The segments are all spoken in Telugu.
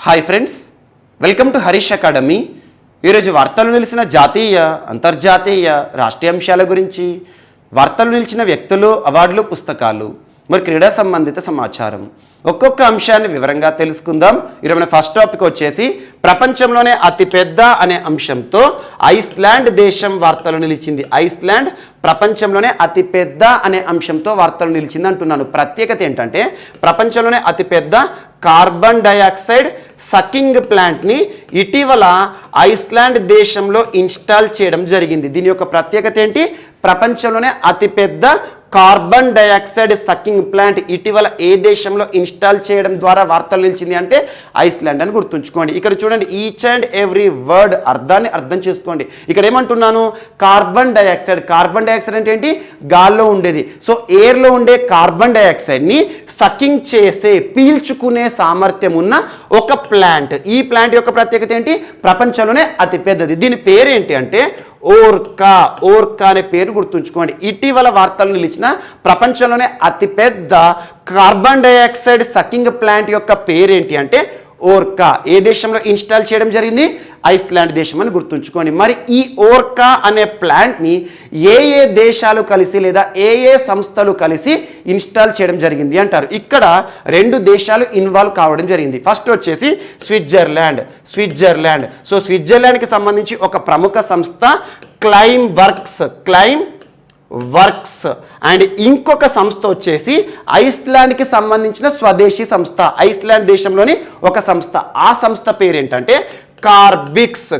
Hi friends, welcome to Harish academy. ఈరోజు వార్తలు నిలిచిన జాతీయ, అంతర్జాతీయ, రాష్ట్రీయ అంశాల గురించి, వార్తలు నిలిచిన వ్యక్తులు, అవార్డులు, పుస్తకాలు, మరి క్రీడా సంబంధిత సమాచారం ఒక్కొక్క అంశాన్ని వివరంగా తెలుసుకుందాం. ఈరోజు మన ఫస్ట్ టాపిక్ వచ్చేసి ప్రపంచంలోనే అతిపెద్ద అనే అంశంతో ఐస్లాండ్ దేశం వార్తలు నిలిచింది. ఐస్లాండ్ ప్రపంచంలోనే అతిపెద్ద అనే అంశంతో వార్తలు నిలిచింది అంటున్నాను. ప్రత్యేకత ఏంటంటే ప్రపంచంలోనే అతిపెద్ద కార్బన్ డయాక్సైడ్ సకింగ్ ప్లాంట్ని ఇటీవల ఐస్లాండ్ దేశంలో ఇన్స్టాల్ చేయడం జరిగింది. దీని యొక్క ప్రత్యేకత ఏంటి? ప్రపంచంలోనే అతిపెద్ద కార్బన్ డయాక్సైడ్ సకింగ్ ప్లాంట్ ఇటీవల ఏ దేశంలో ఇన్స్టాల్ చేయడం ద్వారా వార్తలు నిలిచింది అంటే ఐస్లాండ్ అని గుర్తుంచుకోండి. ఇక్కడ చూడండి, ఈచ్ అండ్ ఎవ్రీ వర్డ్ అర్థాన్ని అర్థం చేసుకోండి. ఇక్కడ ఏమంటున్నాను? Carbon dioxide. కార్బన్ డయాక్సైడ్ అంటే ఏంటి? గాల్లో ఉండేది. సో ఎయిర్లో ఉండే కార్బన్ డయాక్సైడ్ని సకింగ్ చేసే, పీల్చుకునే సామర్థ్యం ఉన్న ఒక ప్లాంట్. ఈ ప్లాంట్ యొక్క ప్రత్యేకత ఏంటి? ప్రపంచంలోనే అతిపెద్దది. దీని పేరేంటి అంటే ఓర్కా. ఓర్కా అనే పేరు గుర్తుంచుకోండి. ఇటీవల వార్తలు నిలిచిన ప్రపంచంలోనే అతిపెద్ద కార్బన్ డయాక్సైడ్ సకింగ్ ప్లాంట్ యొక్క పేరేంటి అంటే ఓర్కా. ఏ దేశంలో ఇన్స్టాల్ చేయడం జరిగింది? ఐస్లాండ్ దేశం అని గుర్తుంచుకోండి. మరి ఈ ఓర్కా అనే ప్లాంట్ని ఏ ఏ దేశాలు కలిసి లేదా ఏ ఏ సంస్థలు కలిసి ఇన్స్టాల్ చేయడం జరిగింది అంటారు. ఇక్కడ రెండు దేశాలు ఇన్వాల్వ్ కావడం జరిగింది. ఫస్ట్ వచ్చేసి స్విట్జర్లాండ్. సో స్విట్జర్లాండ్కి సంబంధించి ఒక ప్రముఖ సంస్థ క్లైమ్ వర్క్స్ అండ్ ఇంకొక సంస్థ వచ్చేసి ఐస్లాండ్కి సంబంధించిన స్వదేశీ సంస్థ. ఐస్లాండ్ దేశంలోని ఒక సంస్థ. ఆ సంస్థ పేరేంటంటే కార్బిక్స్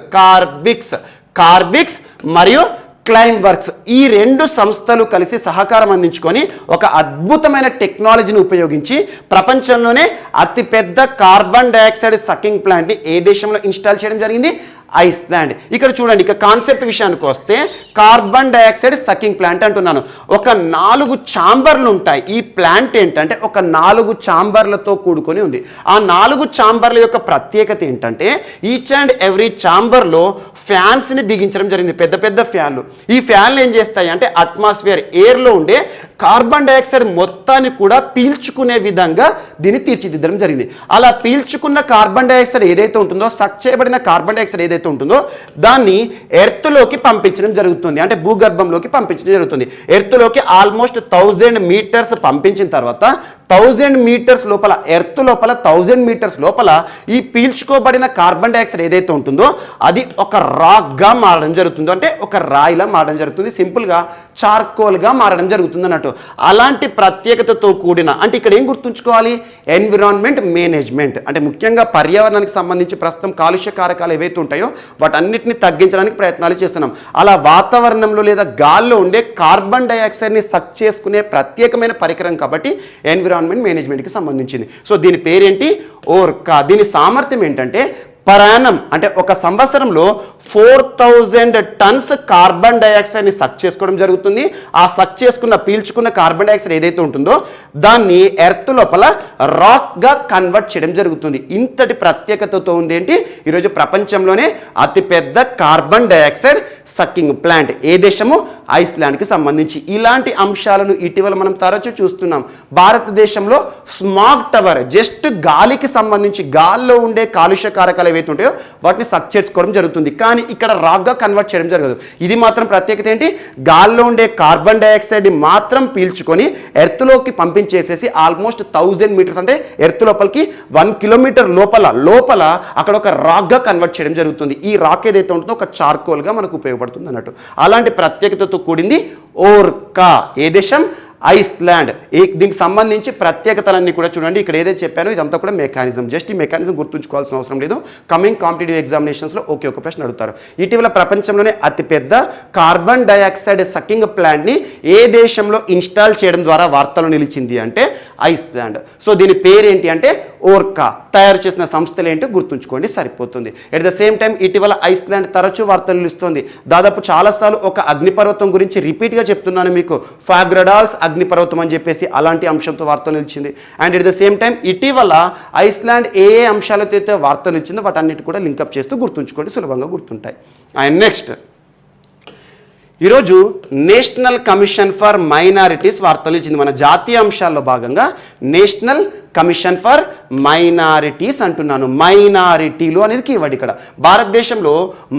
మరియు క్లైమ్ వర్క్స్. ఈ రెండు సంస్థలు కలిసి సహకారం అందించుకొని ఒక అద్భుతమైన టెక్నాలజీని ఉపయోగించి ప్రపంచంలోనే అతిపెద్ద కార్బన్ డయాక్సైడ్ సకింగ్ ప్లాంట్ని ఏ దేశంలో ఇన్స్టాల్ చేయడం జరిగింది? ఐస్లాండ్. ఇక్కడ చూడండి, ఇక కాన్సెప్ట్ విషయానికి వస్తే కార్బన్ డయాక్సైడ్ సకింగ్ ప్లాంట్ అంటున్నాను. ఒక 4 ఛాంబర్లు ఉంటాయి. ఈ ప్లాంట్ ఏంటంటే ఒక 4 ఛాంబర్లతో కూడుకొని ఉంది. ఆ 4 ఛాంబర్ల యొక్క ప్రత్యేకత ఏంటంటే ఈచ్ అండ్ ఎవ్రీ ఛాంబర్లో ఫ్యాన్స్ని బిగించడం జరిగింది. పెద్ద పెద్ద ఫ్యాన్లు. ఈ ఫ్యాన్లు ఏం చేస్తాయి అంటే అట్మాస్ఫియర్, ఎయిర్లో ఉండే కార్బన్ డయాక్సైడ్ మొత్తాన్ని కూడా పీల్చుకునే విధంగా దీన్ని తీర్చిదిద్దడం జరిగింది. అలా పీల్చుకున్న కార్బన్ డయాక్సైడ్ ఏదైతే ఉంటుందో, సక్ చేయబడిన కార్బన్ డయాక్సైడ్ ఏదైతే ఉంటుందో దాన్ని ఎర్త్లోకి పంపించడం జరుగుతుంది. అంటే భూగర్భంలోకి పంపించడం జరుగుతుంది. ఎర్త్లోకి ఆల్మోస్ట్ 1000 మీటర్స్ పంపించిన తర్వాత 1000 మీటర్స్ లోపల, ఎర్త్ లోపల 1000 మీటర్స్ లోపల ఈ పీల్చుకోబడిన కార్బన్ డయాక్సైడ్ ఏదైతే ఉంటుందో అది ఒక రాక్గా మారడం జరుగుతుంది. అంటే ఒక రాయిలా మారడం జరుగుతుంది. సింపుల్గా చార్కోల్గా మారడం జరుగుతుంది అన్నట్టు. అలాంటి ప్రత్యేకతతో కూడిన, అంటే ఇక్కడ ఏం గుర్తుంచుకోవాలి? Environment management. అంటే ముఖ్యంగా పర్యావరణానికి సంబంధించి ప్రస్తుతం కాలుష్య కారకాలు ఏవైతే ఉంటాయో వాటన్నిటిని తగ్గించడానికి ప్రయత్నాలు చేస్తున్నాం. అలా వాతావరణంలో లేదా గాల్లో ఉండే కార్బన్ డయాక్సైడ్ని సక్ చేసుకునే ప్రత్యేకమైన పరికరం కాబట్టి ఎన్విరాన్మెంట్ మేనేజ్మెంట్కి సంబంధించింది. సో దీని పేరేంటి? ఓర్కా. దీని సామర్థ్యం ఏంటంటే పరాణం, అంటే ఒక సంవత్సరంలో 4000 టన్స్ కార్బన్ డయాక్సైడ్ని సక్ చేసుకోవడం జరుగుతుంది. ఆ సక్ చేసుకున్న, పీల్చుకున్న కార్బన్ డయాక్సైడ్ ఏదైతే ఉంటుందో దాన్ని ఎర్త్ లోపల రాక్గా కన్వర్ట్ చేయడం జరుగుతుంది. ఇంతటి ప్రత్యేకతతో ఉంది ఏంటి ఈరోజు ప్రపంచంలోనే అతిపెద్ద కార్బన్ డయాక్సైడ్ సక్కింగ్ ప్లాంట్. ఏ దేశము? ఐస్లాండ్కి సంబంధించి. ఇలాంటి అంశాలను ఇటీవల మనం తరచూ చూస్తున్నాం. భారతదేశంలో స్మాగ్ టవర్, జస్ట్ గాలికి సంబంధించి గాల్లో ఉండే కాలుష్య కారకాలు ఏవైతే ఉంటాయో వాటిని సక్ చేసుకోవడం జరుగుతుంది. కానీ ఇక్కడ రాక్గా కన్వర్ట్ చేయడం జరగదు. ఇది మాత్రం ప్రత్యేకత ఏంటి? గాల్లో ఉండే కార్బన్ డయాక్సైడ్ని మాత్రం పీల్చుకొని ఎర్త్లోకి పంపించేసేసి ఆల్మోస్ట్ 1000 మీటర్స్, అంటే ఎర్త్ లోపలికి 1 కిలోమీటర్ లోపల అక్కడ ఒక రాక్గా కన్వర్ట్ చేయడం జరుగుతుంది. ఈ రాక్ ఏదైతే ఉంటుందో ఒక చార్కోల్గా మనకు ఉపయోగపడుతుంది అన్నట్టు. అలాంటి ప్రత్యేకతతో కూడింది ఓర్కా. ఏ దేశం? ఐస్లాండ్. దీనికి సంబంధించి ప్రత్యేకతలన్నీ కూడా చూడండి. ఇక్కడ ఏదైతే చెప్పానో ఇదంతా కూడా మెకానిజం. జస్ట్ ఈ మెకానిజం గుర్తుంచుకోవాల్సిన అవసరం లేదు. కమింగ్ కాంపిటేటివ్ ఎగ్జామినేషన్స్లో ఒకే ఒక ప్రశ్న అడుగుతారు. ఇటీవల ప్రపంచంలోనే అతిపెద్ద కార్బన్ డయాక్సైడ్ సకింగ్ ప్లాంట్ని ఏ దేశంలో ఇన్స్టాల్ చేయడం ద్వారా వార్తలు నిలిచింది అంటే ఐస్లాండ్. సో దీని పేరేంటి అంటే ఓర్కా. తయారు చేసిన సంస్థలు ఏంటో గుర్తుంచుకోండి, సరిపోతుంది. ఎట్ ద సేమ్ టైం ఇటీవల ఐస్లాండ్ తరచూ వార్తలు నిలుస్తుంది. దాదాపు చాలాసార్లు ఒక అగ్నిపర్వతం గురించి రిపీట్గా చెప్తున్నాను మీకు. ఫాగ్రడాల్స్ అగ్నిపర్వతం అని చెప్పేసి అలాంటి అంశంతో వార్తలు నిలిచింది. And at the same time ఇటీవల ఐస్లాండ్ ఏ ఏ అంశాలతో అయితే వార్తలు నిలిచిందో వాటన్నిటి కూడా లింకప్ చేస్తూ గుర్తుంచుకోండి, సులభంగా గుర్తుంటాయి. అండ్ నెక్స్ట్, ఈరోజు నేషనల్ కమిషన్ ఫర్ మైనారిటీస్ వార్తలు ఇచ్చింది. మన జాతీయ అంశాల్లో భాగంగా నేషనల్ కమిషన్ ఫర్ మైనారిటీస్ అంటున్నాను. మైనారిటీలు అనేది కీవర్డ్ ఇక్కడ. భారతదేశంలో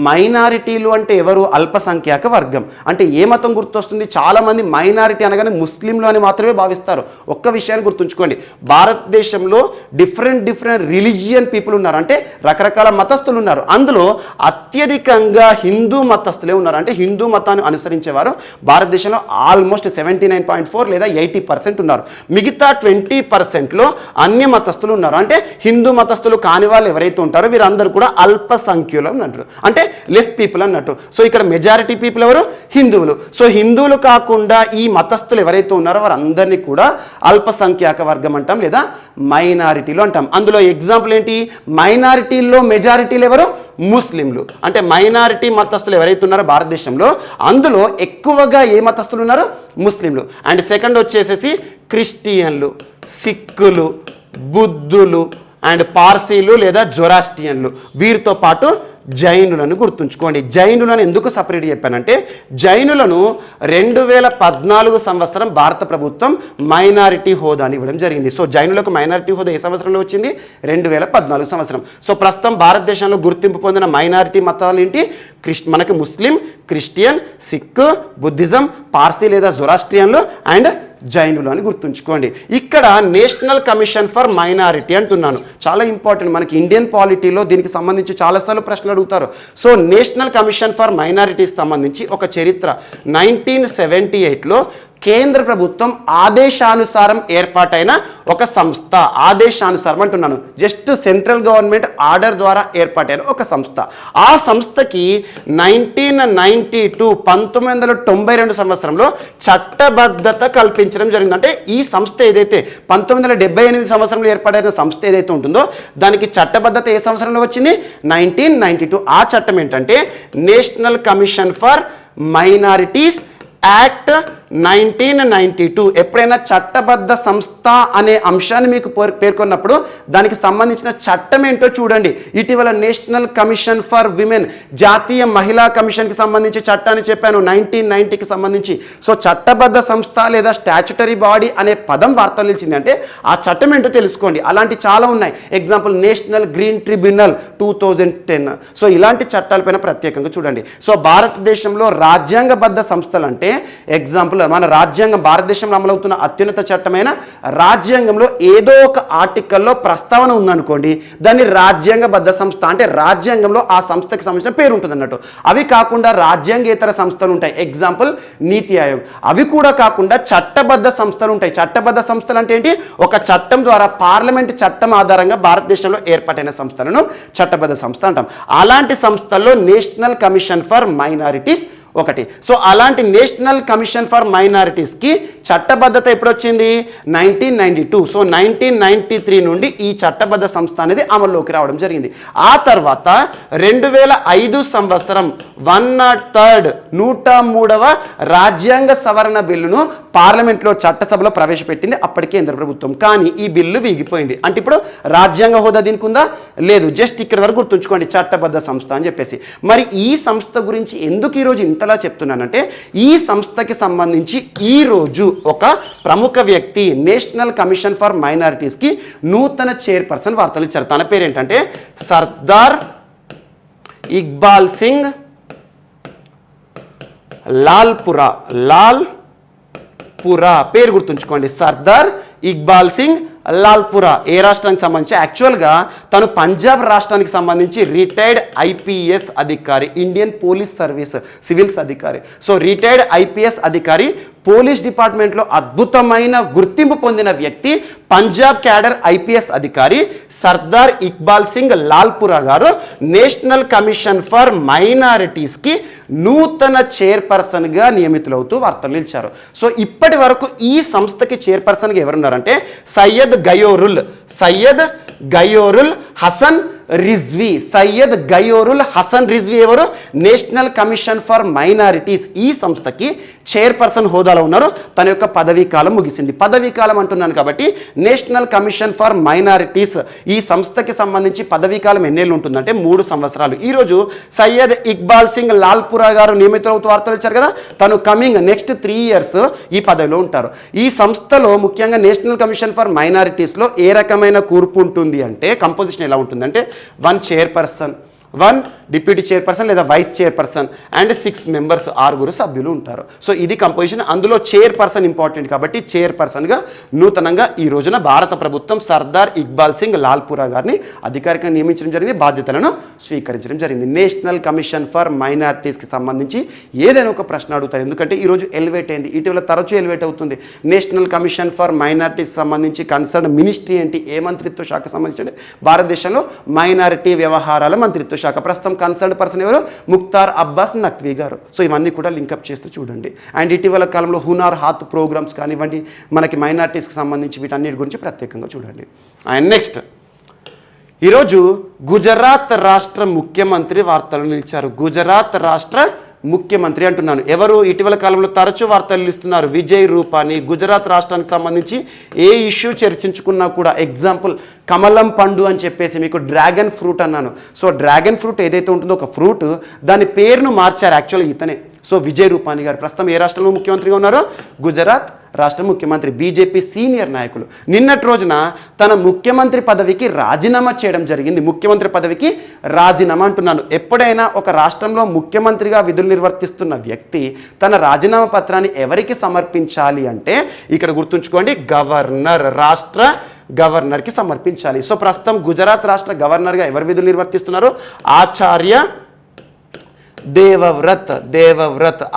మైనారిటీలు అంటే ఎవరు? అల్పసంఖ్యాక వర్గం. అంటే ఏ మతం గుర్తొస్తుంది? చాలా మంది మైనారిటీ అనగానే ముస్లింలు అని మాత్రమే భావిస్తారు. ఒక్క విషయాన్ని గుర్తుంచుకోండి, భారతదేశంలో డిఫరెంట్ రిలీజియన్ పీపుల్ ఉన్నారు, అంటే రకరకాల మతస్థులు ఉన్నారు. అందులో అత్యధికంగా హిందూ మతస్థులే ఉన్నారు. అంటే హిందూ మతాన్ని అనుసరించేవారు భారతదేశంలో ఆల్మోస్ట్ 79.4 లేదా 80% ఉన్నారు. మిగతా 20%లో అన్య మతస్థులు ఉన్నారు. అంటే హిందూ మతస్థులు కాని వాళ్ళు ఎవరైతే ఉంటారో వీరందరూ కూడా అల్పసంఖ్యలో అన్నట్టు, అంటే లెస్ పీపుల్ అన్నట్టు. సో ఇక్కడ మెజారిటీ పీపుల్ ఎవరు? హిందువులు. సో హిందువులు కాకుండా ఈ మతస్థులు ఎవరైతే ఉన్నారో వారందరినీ కూడా అల్పసంఖ్యాక వర్గం అంటాం లేదా మైనారిటీలు అంటాం. అందులో ఎగ్జాంపుల్ ఏంటి? మైనారిటీల్లో మెజారిటీలు ఎవరు? ముస్లింలు. అంటే మైనారిటీ మతస్థులు ఎవరైతే ఉన్నారో భారతదేశంలో అందులో ఎక్కువగా ఏ మతస్థులు ఉన్నారు? ముస్లింలు. అండ్ సెకండ్ వచ్చేసేసి క్రిస్టియన్లు, సిక్కులు, బుద్ధులు అండ్ పార్సీలు లేదా జొరాస్ట్రియన్లు, వీరితో పాటు జైనులను గుర్తుంచుకోండి. జైనులను ఎందుకు సపరేట్ చెప్పానంటే జైనులను 2014 సంవత్సరం భారత ప్రభుత్వం మైనారిటీ హోదాని ఇవ్వడం జరిగింది. సో జైనులకు మైనారిటీ హోదా ఏ సంవత్సరంలో వచ్చింది? 2014 సంవత్సరం. సో ప్రస్తుతం భారతదేశంలో గుర్తింపు పొందిన మైనారిటీ మతాలు ఏంటి? మనకి ముస్లిం, క్రిస్టియన్, సిక్, బుద్ధిజం, పార్సీ లేదా జొరాస్ట్రియన్లు అండ్ జైనులు అని గుర్తుంచుకోండి. ఇక్కడ నేషనల్ కమిషన్ ఫర్ మైనారిటీ అంటున్నాను, చాలా ఇంపార్టెంట్. మనకి ఇండియన్ పాలిటీలో దీనికి సంబంధించి చాలాసార్లు ప్రశ్నలు అడుగుతారు. సో నేషనల్ కమిషన్ ఫర్ మైనారిటీకి సంబంధించి ఒక చరిత్ర. 1978లో కేంద్ర ప్రభుత్వం ఆదేశానుసారం ఏర్పాటైన ఒక సంస్థ. ఆదేశానుసారం అంటున్నాను, జస్ట్ సెంట్రల్ గవర్నమెంట్ ఆర్డర్ ద్వారా ఏర్పాటైన ఒక సంస్థ. ఆ సంస్థకి 1992 సంవత్సరంలో చట్టబద్ధత కల్పించడం జరిగింది. అంటే ఈ సంస్థ ఏదైతే 1978 సంవత్సరంలో ఏర్పాటైన సంస్థ ఏదైతే ఉంటుందో దానికి చట్టబద్ధత ఏ సంవత్సరంలో వచ్చింది? 1992. ఆ చట్టం ఏంటంటే national commission for minorities act 1992. ఎప్పుడైనా చట్టబద్ధ సంస్థ అనే అంశాన్ని మీకు పేర్కొన్నప్పుడు దానికి సంబంధించిన చట్టం ఏంటో చూడండి. ఇటీవల నేషనల్ కమిషన్ ఫర్ విమెన్, జాతీయ మహిళా కమిషన్కి సంబంధించి చట్టాన్ని చెప్పాను 1990కి సంబంధించి. సో చట్టబద్ధ సంస్థ లేదా స్టాచ్యుటరీ బాడీ అనే పదం వార్తలు నిలిచింది అంటే ఆ చట్టం ఏంటో తెలుసుకోండి. అలాంటి చాలా ఉన్నాయి. Example national green tribunal 2010. So ఇలాంటి చట్టాలపైన ప్రత్యేకంగా చూడండి. సో భారతదేశంలో రాజ్యాంగబద్ధ సంస్థలు అంటే ఎగ్జాంపుల్ మన రాజ్యాంగం, భారతదేశంలో అమలవుతున్న అత్యున్నత చట్టమైన రాజ్యాంగంలో ఏదో ఒక ఆర్టికల్లో ప్రస్తావన ఉందనుకోండి, దాన్ని రాజ్యాంగబద్ధ సంస్థ అంటే రాజ్యాంగంలో ఆ సంస్థకి సంబంధించిన పేరు ఉంటుంది అన్నట్టు. అవి కాకుండా రాజ్యాంగేతర సంస్థలు ఉంటాయి. ఎగ్జాంపుల్ నీతి ఆయోగ్. అవి కూడా కాకుండా చట్టబద్ధ సంస్థలు ఉంటాయి. చట్టబద్ధ సంస్థలు అంటే ఏంటి? ఒక చట్టం ద్వారా పార్లమెంట్ చట్టం ఆధారంగా భారతదేశంలో ఏర్పాటైన సంస్థలను చట్టబద్ధ సంస్థ అంటాం. అలాంటి సంస్థల్లో నేషనల్ కమిషన్ ఫర్ మైనారిటీస్ ఒకటి. సో అలాంటి నేషనల్ కమిషన్ ఫర్ మైనారిటీస్కి చట్టబద్ధత ఎప్పుడు వచ్చింది? 1992. సో 1993 నుండి ఈ చట్టబద్ధ సంస్థ అనేది అమల్లోకి రావడం జరిగింది. ఆ తర్వాత 2005 సంవత్సరం 103వ రాజ్యాంగ సవరణ బిల్లును పార్లమెంట్లో చట్టసభలో ప్రవేశపెట్టింది అప్పటి కేంద్ర ప్రభుత్వం. కానీ ఈ బిల్లు వీగిపోయింది. అంటే ఇప్పుడు రాజ్యాంగ హోదా దీనికి ఉందా? లేదు. జస్ట్ ఇక్కడ వరకు గుర్తుంచుకోండి, చట్టబద్ధ సంస్థ అని చెప్పేసి. మరి ఈ సంస్థ గురించి ఎందుకు ఈరోజు ఇంతలా చెప్తున్నానంటే ఈ సంస్థకి సంబంధించి ఈరోజు ఒక ప్రముఖ వ్యక్తి నేషనల్ కమిషన్ ఫర్ మైనారిటీస్కి నూతన చైర్పర్సన్ వార్తలు ఇచ్చారు. తన పేరు ఏంటంటే సర్దార్ ఇక్బాల్ సింగ్ లాల్పురా. పేరు గుర్తుంచుకోండి, సర్దార్ ఇక్బాల్ సింగ్ లాల్పురా. ఏ రాష్ట్రానికి సంబంధించి? యాక్చువల్గా తను పంజాబ్ రాష్ట్రానికి సంబంధించి రిటైర్డ్ ఐపీఎస్ అధికారి, ఇండియన్ పోలీస్ సర్వీస్ సివిల్స్ అధికారి. సో రిటైర్డ్ ఐపీఎస్ అధికారి, పోలీస్ డిపార్ట్మెంట్లో అద్భుతమైన గుర్తింపు పొందిన వ్యక్తి, పంజాబ్ క్యాడర్ ఐపీఎస్ అధికారి సర్దార్ ఇక్బాల్ సింగ్ లాల్పురా గారు నేషనల్ కమిషన్ ఫర్ మైనారిటీస్కి నూతన చైర్పర్సన్గా నియమితులవుతూ వార్తలు నిలిచారు. సో ఇప్పటి వరకు ఈ సంస్థకి చైర్పర్సన్గా ఎవరున్నారంటే సయ్యద్ గయోరుల్ హసన్ రిజ్వీ, సయ్యద్ గయోరుల్ హసన్ రిజ్వీ ఎవరు? నేషనల్ కమిషన్ ఫర్ మైనారిటీస్ ఈ సంస్థకి చైర్పర్సన్ హోదాలో ఉన్నారు. తన యొక్క పదవీ కాలం ముగిసింది. పదవీ కాలం అంటున్నాను కాబట్టి నేషనల్ కమిషన్ ఫర్ మైనారిటీస్ ఈ సంస్థకి సంబంధించి పదవీ కాలం ఎన్నేళ్ళు ఉంటుందంటే 3 సంవత్సరాలు. ఈరోజు సయ్యద్ ఇక్బాల్ సింగ్ లాల్పురా గారు నియమితులవుతూ వార్తలు ఇచ్చారు కదా, తను కమింగ్ నెక్స్ట్ 3 years ఈ పదవిలో ఉంటారు. ఈ సంస్థలో ముఖ్యంగా నేషనల్ కమిషన్ ఫర్ మైనారిటీస్లో ఏ రకమైన కూర్పు ఉంటుంది అంటే కంపోజిషన్ ఎలా ఉంటుందంటే 1 చైర్పర్సన్, 1 డిప్యూటీ చైర్పర్సన్ లేదా వైస్ చైర్పర్సన్ అండ్ 6 members 6 సభ్యులు ఉంటారు. సో ఇది కంపోజిషన్. అందులో చైర్పర్సన్ ఇంపార్టెంట్ కాబట్టి చైర్పర్సన్గా నూతనంగా ఈ రోజున భారత ప్రభుత్వం సర్దార్ ఇక్బాల్ సింగ్ లాల్పురా గారిని అధికారికంగా నియమించడం జరిగింది, బాధ్యతలను స్వీకరించడం జరిగింది. నేషనల్ కమిషన్ ఫర్ మైనారిటీస్కి సంబంధించి ఏదైనా ఒక ప్రశ్న అడుగుతారు, ఎందుకంటే ఈరోజు ఎలివేట్ అయింది, ఇటీవల తరచూ ఎలివేట్ అవుతుంది. నేషనల్ కమిషన్ ఫర్ మైనారిటీస్ సంబంధించి కన్సర్న్ మినిస్ట్రీ ఏంటి, ఏ మంత్రిత్వ శాఖ సంబంధించి భారతదేశంలో మైనారిటీ వ్యవహారాల మంత్రిత్వ శాఖ. ప్రస్తుతం కన్సర్న్ పర్సన్ ఎవరు? ముక్తార్ అబ్బాస్ నఖ్వీ గారు. సో ఇవన్నీ కూడా లింకప్ చేస్తూ చూడండి. అండ్ ఇటీవల కాలంలో హునార్ హాత్ ప్రోగ్రామ్స్ కానివ్వండి, మనకి మైనారిటీస్కి సంబంధించి వీటన్నిటి గురించి ప్రత్యేకంగా చూడండి. అండ్ నెక్స్ట్ ఈరోజు గుజరాత్ రాష్ట్ర ముఖ్యమంత్రి వార్తలు నిలిచారు. గుజరాత్ రాష్ట్ర ముఖ్యమంత్రి అంటున్నాను. ఎవరు? ఇటీవల కాలంలో తరచూ వార్తలు ఇస్తున్నారు విజయ్ రూపాని. గుజరాత్ రాష్ట్రానికి సంబంధించి ఏ ఇష్యూ చర్చించుకున్నా కూడా, ఎగ్జాంపుల్ కమలం పండు అని చెప్పేసి మీకు డ్రాగన్ ఫ్రూట్ అన్నాను. సో డ్రాగన్ ఫ్రూట్ ఏదైతే ఉంటుందో ఒక ఫ్రూట్, దాని పేరును మార్చారు యాక్చువల్గా ఇతనే. సో విజయ్ రూపాని గారు ప్రస్తుతం ఏ రాష్ట్రంలో ముఖ్యమంత్రిగా ఉన్నారో? గుజరాత్ రాష్ట్ర ముఖ్యమంత్రి, బీజేపీ సీనియర్ నాయకులు. నిన్నటి రోజున తన ముఖ్యమంత్రి పదవికి రాజీనామా చేయడం జరిగింది. ముఖ్యమంత్రి పదవికి రాజీనామా అంటున్నాను. ఎప్పుడైనా ఒక రాష్ట్రంలో ముఖ్యమంత్రిగా విధులు నిర్వర్తిస్తున్న వ్యక్తి తన రాజీనామా పత్రాన్ని ఎవరికి సమర్పించాలి అంటే ఇక్కడ గుర్తుంచుకోండి, గవర్నర్, రాష్ట్ర గవర్నర్కి సమర్పించాలి. సో ప్రస్తుతం గుజరాత్ రాష్ట్ర గవర్నర్గా ఎవరు విధులు నిర్వర్తిస్తున్నారు? ఆచార్య దేవవ్రత్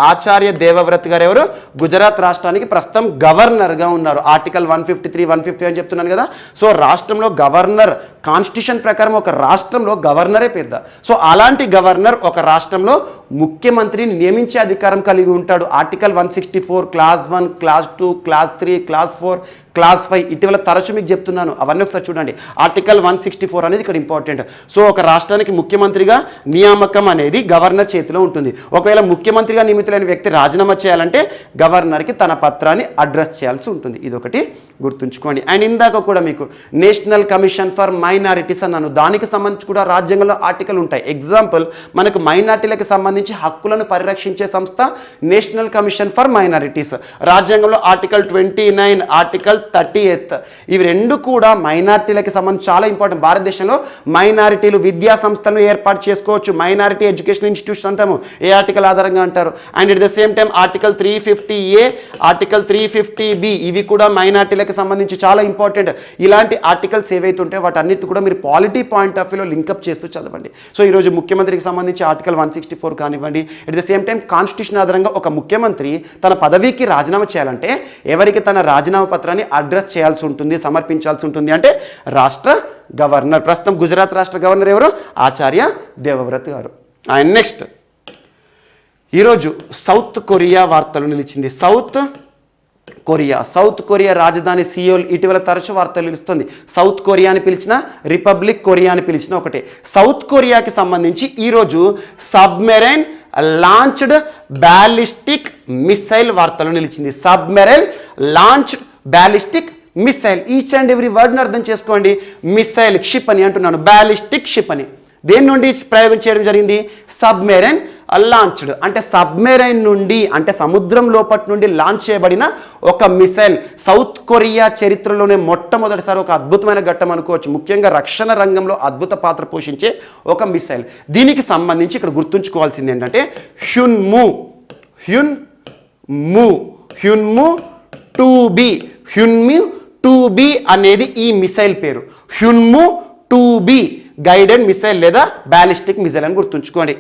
ఆచార్య దేవవ్రత్ గారు ఎవరు? గుజరాత్ రాష్ట్రానికి ప్రస్తుతం గవర్నర్గా ఉన్నారు. ఆర్టికల్ 153, 150 అని చెప్తున్నాను కదా. సో రాష్ట్రంలో గవర్నర్, కాన్స్టిట్యూషన్ ప్రకారం ఒక రాష్ట్రంలో గవర్నరే పెద్ద. సో అలాంటి గవర్నర్ ఒక రాష్ట్రంలో ముఖ్యమంత్రిని నియమించే అధికారం కలిగి ఉంటాడు. Article 164 class 1, class 2, class 3, class 4, class 5 ఇటీవల తరచు మీకు చెప్తున్నాను, అవన్నీ ఒకసారి చూడండి. ఆర్టికల్ 164 అనేది ఇక్కడ ఇంపార్టెంట్. సో ఒక రాష్ట్రానికి ముఖ్యమంత్రిగా నియామకం అనేది గవర్నర్ చేతిలో ఉంటుంది. ఒకవేళ ముఖ్యమంత్రిగా నియమితులైన వ్యక్తి రాజీనామా చేయాలంటే గవర్నర్కి తన పత్రాన్ని అడ్రస్ చేయాల్సి ఉంటుంది. ఇదొకటి గుర్తుంచుకోండి. అండ్ ఇందాక కూడా మీకు నేషనల్ కమిషన్ ఫర్ మైనారిటీస్ అన్నాను, దానికి సంబంధించి కూడా రాజ్యాంగంలో ఆర్టికల్ ఉంటాయి. ఎగ్జాంపుల్ మనకు మైనారిటీలకు సంబంధించి హక్కులను పరిరక్షించే సంస్థ నేషనల్ కమిషన్ ఫర్ మైనారిటీస్. రాజ్యాంగంలో ఆర్టికల్ 29, ఆర్టికల్ 38 ఇవి రెండు కూడా మైనారిటీలకు సంబంధించి చాలా ఇంపార్టెంట్. భారతదేశంలో మైనారిటీలు విద్యా సంస్థలను ఏర్పాటు చేసుకోవచ్చు. మైనారిటీ ఎడ్యుకేషన్ ఇన్స్టిట్యూషన్ అంటాము. ఏ ఆర్టికల్ ఆధారంగా అంటారు. And at the same time article 350A, article 350B ఇవి కూడా మైనారిటీలకు సంబంధించి చాలా ఇంపార్టెంట్. ఇలాంటి ఆర్టికల్స్ ఏవైతే ఉంటాయో వాటన్నిటి కూడా మీరు పాలిటీ పాయింట్ ఆఫ్ వ్యూలో లింకప్ చేస్తూ చదవండి. సో ఈరోజు ముఖ్యమంత్రికి సంబంధించి ఆర్టికల్ 164 కానివ్వండి, at the same time constitution ఆధారంగా ఒక ముఖ్యమంత్రి తన పదవికి రాజీనామా చేయాలంటే ఎవరికి తన రాజీనామా పత్రాన్ని అడ్రస్ చేయాల్సి ఉంటుంది, సమర్పించాల్సి ఉంటుంది అంటే రాష్ట్ర గవర్నర్. ప్రస్తుతం గుజరాత్ రాష్ట్ర గవర్నర్ ఎవరు? ఆచార్య దేవవ్రత్ గారు. అండ్ నెక్స్ట్ ఈరోజు సౌత్ కొరియా వార్తలు నిలిచింది. సౌత్ కొరియా రాజధాని సియోల్ ఇటీవల తరచు వార్తలు నిలుస్తుంది. సౌత్ కొరియా అని పిలిచిన, రిపబ్లిక్ కొరియా అని పిలిచిన ఒకటే. సౌత్ కొరియాకి సంబంధించి ఈరోజు సబ్మెరైన్ లాంచ్డ్ బ్యాలిస్టిక్ మిసైల్ వార్తలు నిలిచింది. Submarine launched ballistic missile. Each and every వర్డ్ని అర్థం చేసుకోండి. మిసైల్, క్షిపణి అంటున్నాను, బ్యాలిస్టిక్ క్షిపణి. దేని నుండి ప్రయోగం చేయడం జరిగింది? సబ్మెరైన్ లాంచ్డ్ అంటే సబ్మెరైన్ నుండి, అంటే సముద్రం లోపటి నుండి లాంచ్ చేయబడిన ఒక మిసైల్. సౌత్ కొరియా చరిత్రలోనే మొట్టమొదటిసారి ఒక అద్భుతమైన ఘట్టం అనుకోవచ్చు. ముఖ్యంగా రక్షణ రంగంలో అద్భుత పాత్ర పోషించే ఒక మిసైల్. దీనికి సంబంధించి ఇక్కడ గుర్తుంచుకోవాల్సింది ఏంటంటే హ్యున్ము 2B అనేది ఈ మిసైల్ పేరు. హ్యున్ము 2B గైడెడ్ మిసైల్ లేదా బ్యాలిస్టిక్ మిసైల్ అని గుర్తుంచుకోండి.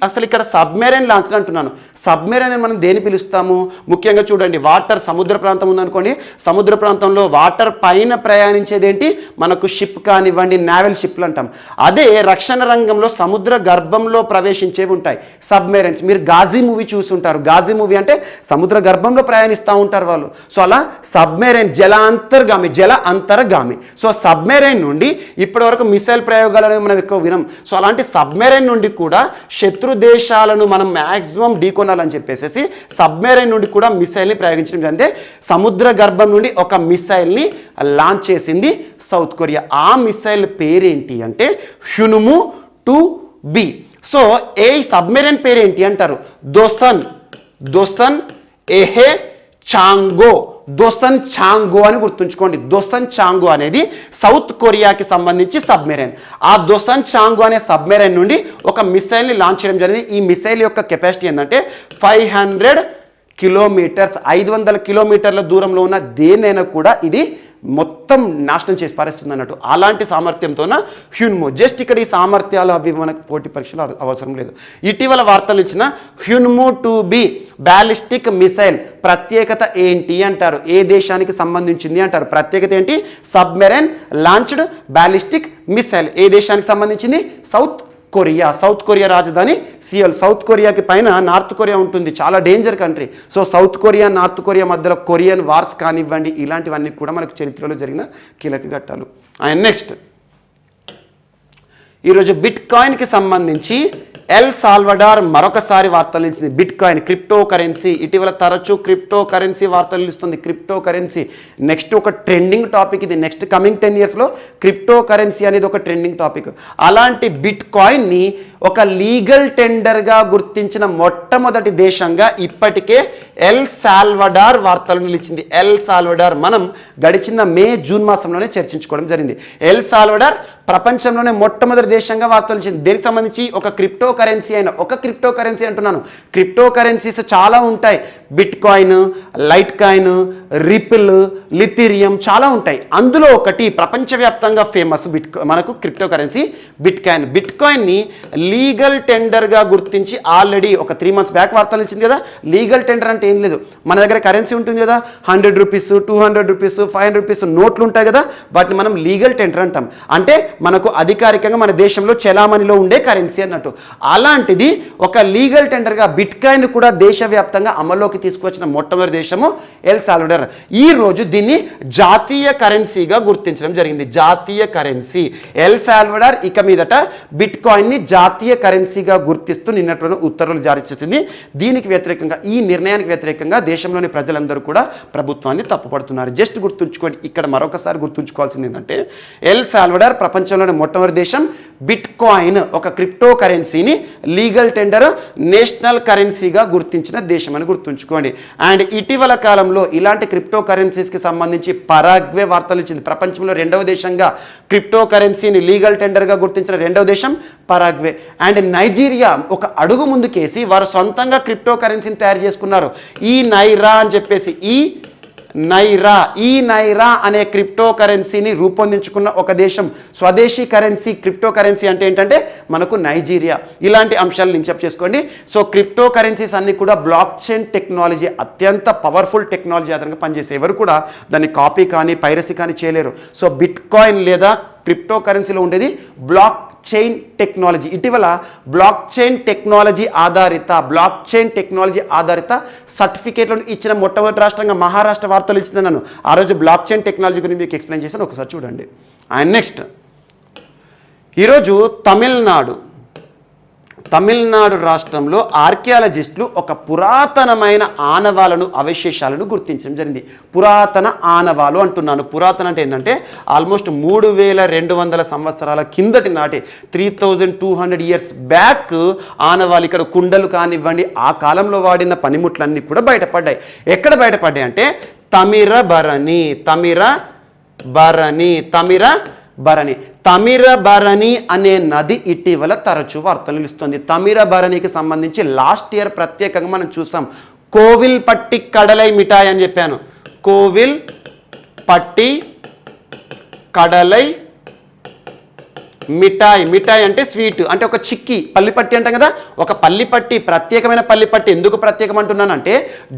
అసలు ఇక్కడ సబ్మెరైన్ లాంచ్ అంటున్నాను. సబ్మెరైన్ అని మనం దేని పిలుస్తాము? ముఖ్యంగా చూడండి, వాటర్ సముద్ర ప్రాంతం ఉందనుకోండి, సముద్ర ప్రాంతంలో వాటర్ పైన ప్రయాణించేది ఏంటి? మనకు షిప్ కానివ్వండి, నావల్ షిప్లు అంటాం. అదే రక్షణ రంగంలో సముద్ర గర్భంలో ప్రవేశించేవి ఉంటాయి సబ్మెరైన్స్. మీరు గాజీ మూవీ చూసుంటారు. గాజీ మూవీ అంటే సముద్ర గర్భంలో ప్రయాణిస్తూ ఉంటారు వాళ్ళు. సో అలా సబ్మెరైన్ జల అంతర్గామి. సో సబ్మెరైన్ నుండి ఇప్పటి వరకు మిసైల్ ప్రయోగం ప్రయోగాలు అనేవి మనం ఎక్కువ వినం. సో అలాంటి సబ్మెరైన్ నుండి కూడా శత్రు దేశాలను మనం మ్యాక్సిమం ఢీకొనాలని చెప్పేసి సబ్మెరైన్ నుండి కూడా మిసైల్ని ప్రయోగించడం. అంటే సముద్ర గర్భం నుండి ఒక మిసైల్ని లాంచ్ చేసింది సౌత్ కొరియా. ఆ మిసైల్ పేరేంటి అంటే హ్యున్ము 2B. సో ఏ సబ్మెరైన్ పేరేంటి అంటారు, దోసన్ ఎహే చాంగో, దోసన్ చాంగో అని గుర్తుంచుకోండి. దోసన్ చాంగో అనేది సౌత్ కొరియాకి సంబంధించి సబ్మెరైన్. ఆ దోసన్ చాంగో అనే సబ్మెరైన్ నుండి ఒక మిసైల్ని లాంచ్ చేయడం జరిగింది. ఈ మిసైల్ యొక్క కెపాసిటీ ఏంటంటే 500 కిలోమీటర్స్, 500 కిలోమీటర్ల దూరంలో ఉన్న దేనైనా కూడా ఇది మొత్తం నాశనం చేసి పారేస్తుంది అన్నట్టు. అలాంటి సామర్థ్యంతోన హ్యున్మో. జస్ట్ ఇక్కడ ఈ సామర్థ్యాలు అవి మనకు పోటీ పరీక్షలు అవసరం లేదు. ఇటీవల వార్తలు ఇచ్చిన హ్యున్మో 2B బ్యాలిస్టిక్ మిసైల్ ప్రత్యేకత ఏంటి అంటారు, ఏ దేశానికి సంబంధించింది అంటారు. ప్రత్యేకత ఏంటి, సబ్మెరైన్ లాంచ్డ్ బ్యాలిస్టిక్ మిసైల్. ఏ దేశానికి సంబంధించింది, సౌత్ కొరియా. సౌత్ కొరియా రాజధాని సియోల్. సౌత్ కొరియాకి పైన నార్త్ కొరియా ఉంటుంది, చాలా danger country. So south Korea north Korea మధ్యలో కొరియన్ వార్స్ కానివ్వండి, ఇలాంటివన్నీ కూడా మనకు చరిత్రలో జరిగిన కీలక ఘట్టాలు. అండ్ నెక్స్ట్ ఈరోజు బిట్ కాయిన్కి సంబంధించి ఎల్ సాల్వడార్ మరొకసారి వార్తలు ఇచ్చింది. Bit coin crypto currency. ఇటీవల తరచూ క్రిప్టో కరెన్సీ వార్తలు ఇస్తుంది. క్రిప్టో కరెన్సీ నెక్స్ట్ ఒక ట్రెండింగ్ టాపిక్ ఇది. నెక్స్ట్ కమింగ్ 10 yearsలో క్రిప్టో కరెన్సీ అనేది ఒక ట్రెండింగ్ టాపిక్. అలాంటి బిట్ కాయిన్ని ఒక లీగల్ టెండర్గా గుర్తించిన మొట్టమొదటి దేశంగా ఇప్పటికే ఎల్ సాల్వడార్ వార్తలు నిలిచింది. ఎల్ సాల్వడార్ మనం గడిచిన మే జూన్ మాసంలోనే చర్చించుకోవడం జరిగింది. ఎల్ సాల్వడార్ ప్రపంచంలోనే మొట్టమొదటి దేశంగా వార్తలు ఇచ్చింది. దీనికి సంబంధించి ఒక క్రిప్టో కరెన్సీ అయిన ఒక క్రిప్టో కరెన్సీ అంటున్నాను, క్రిప్టో కరెన్సీస్ చాలా ఉంటాయి. Bitcoin, litecoin, ripple, Ethereum చాలా ఉంటాయి. అందులో ఒకటి ప్రపంచవ్యాప్తంగా ఫేమస్ మనకు క్రిప్టో కరెన్సీ బిట్ కాయిన్. బిట్ కాయిన్ని లీగల్ టెండర్గా గుర్తించి ఆల్రెడీ ఒక 3 months బ్యాక్ వార్తలు ఇచ్చింది కదా. లీగల్ టెండర్ అంటే ఏం లేదు, మన దగ్గర కరెన్సీ ఉంటుంది కదా, 100 రూపీస్, 200 రూపీస్, 500 రూపీస్ నోట్లు ఉంటాయి కదా, వాటిని మనం లీగల్ టెండర్ అంటాం. అంటే మనకు అధికారికంగా మన దేశంలో చెలామణిలో ఉండే కరెన్సీ అన్నట్టు. అలాంటిది ఒక లీగల్ టెండర్గా బిట్ కాయిన్ కూడా దేశవ్యాప్తంగా అమల్లోకి తీసుకొచ్చిన మొట్టమొదటి దేశము ఎల్ సాల్వడార్. ఈ రోజు దీన్ని జాతీయ కరెన్సీగా గుర్తించడం జరిగింది. జాతీయ కరెన్సీ ఎల్ సాల్వడార్ ఇక మీదట బిట్ కాయిన్ని జాతీయ కరెన్సీగా గుర్తిస్తూ నిన్నటి ఉత్తర్వులు జారీ చేసింది. దీనికి వ్యతిరేకంగా, ఈ నిర్ణయానికి వ్యతిరేకంగా దేశంలోని ప్రజలందరూ కూడా ప్రభుత్వాన్ని తప్పుపడుతున్నారు. జస్ట్ గుర్తుంచుకోండి, ఇక్కడ మరొకసారి గుర్తుంచుకోవాల్సింది ఏంటంటే ఎల్ సాల్వడార్ ప్రపంచంలోని మొట్టమొదటి దేశం బిట్ కాయిన్ ఒక క్రిప్టో కరెన్సీని లీగల్ టెండర్ నేషనల్ కరెన్సీగా గుర్తించిన దేశం అని గుర్తుంచుకోండి. అండ్ ఇటీవల కాలంలో ఇలాంటి క్రిప్టో కరెన్సీస్కి సంబంధించి పరాగ్వే వార్తలు ఇచ్చింది. ప్రపంచంలో 2వ దేశంగా క్రిప్టో కరెన్సీని లీగల్ టెండర్గా గుర్తించిన 2వ దేశం పరాగ్వే. అండ్ నైజీరియా ఒక అడుగు ముందుకేసి వారు సొంతంగా క్రిప్టో కరెన్సీని తయారు చేసుకున్నారు. ఈ నైరా అని చెప్పేసి, ఈ నైరా అనే క్రిప్టో కరెన్సీని రూపొందించుకున్న ఒక దేశం. స్వదేశీ కరెన్సీ క్రిప్టో కరెన్సీ అంటే ఏంటంటే మనకు నైజీరియా. ఇలాంటి అంశాలు లింక్అప్ చేసుకోండి. సో క్రిప్టో కరెన్సీస్ అన్ని కూడా బ్లాక్ చైన్ టెక్నాలజీ, అత్యంత పవర్ఫుల్ టెక్నాలజీ ఆధారంగా పనిచేసే, ఎవరు కూడా దాన్ని కాపీ కానీ పైరసీ కానీ చేయలేరు. సో బిట్ కాయిన్ లేదా క్రిప్టో కరెన్సీలో ఉండేది బ్లాక్ చైన్ టెక్నాలజీ. ఇటీవల బ్లాక్ చైన్ టెక్నాలజీ ఆధారిత సర్టిఫికేట్లను ఇచ్చిన మొట్టమొదటి రాష్ట్రంగా మహారాష్ట్ర వార్తలు ఇచ్చిందన్నాను. ఆ రోజు బ్లాక్ చైన్ టెక్నాలజీ గురించి మీకు ఎక్స్ప్లెయిన్ చేశాను, ఒకసారి చూడండి. అండ్ నెక్స్ట్ ఈరోజు తమిళనాడు రాష్ట్రంలో ఆర్కియాలజిస్టులు ఒక పురాతనమైన ఆనవాలను, అవశేషాలను గుర్తించడం జరిగింది. పురాతన ఆనవాలు అంటున్నాను. పురాతన అంటే ఏంటంటే ఆల్మోస్ట్ 3200 సంవత్సరాల కిందటి నాటి 3200 years బ్యాక్ ఆనవాలు. ఇక్కడ కుండలు కానివ్వండి, ఆ కాలంలో వాడిన పనిముట్లన్నీ కూడా బయటపడ్డాయి. ఎక్కడ బయటపడ్డాయి అంటే తమిరబరణి అనే నది ఇటీవల తరచూ వార్తలు నిలుస్తుంది. తమిరబరణికి సంబంధించి లాస్ట్ ఇయర్ ప్రత్యేకంగా మనం చూసాం. కోవిల్పట్టి కడలై మిఠాయి అని చెప్పాను. కోవిల్పట్టి కడలై మిఠాయి అంటే స్వీట్, అంటే ఒక చిక్కీ, పల్లిపట్టి అంటాం కదా, ఒక పల్లిపట్టి, ప్రత్యేకమైన పల్లిపట్టి. ఎందుకు ప్రత్యేకం అంటున్నానంటే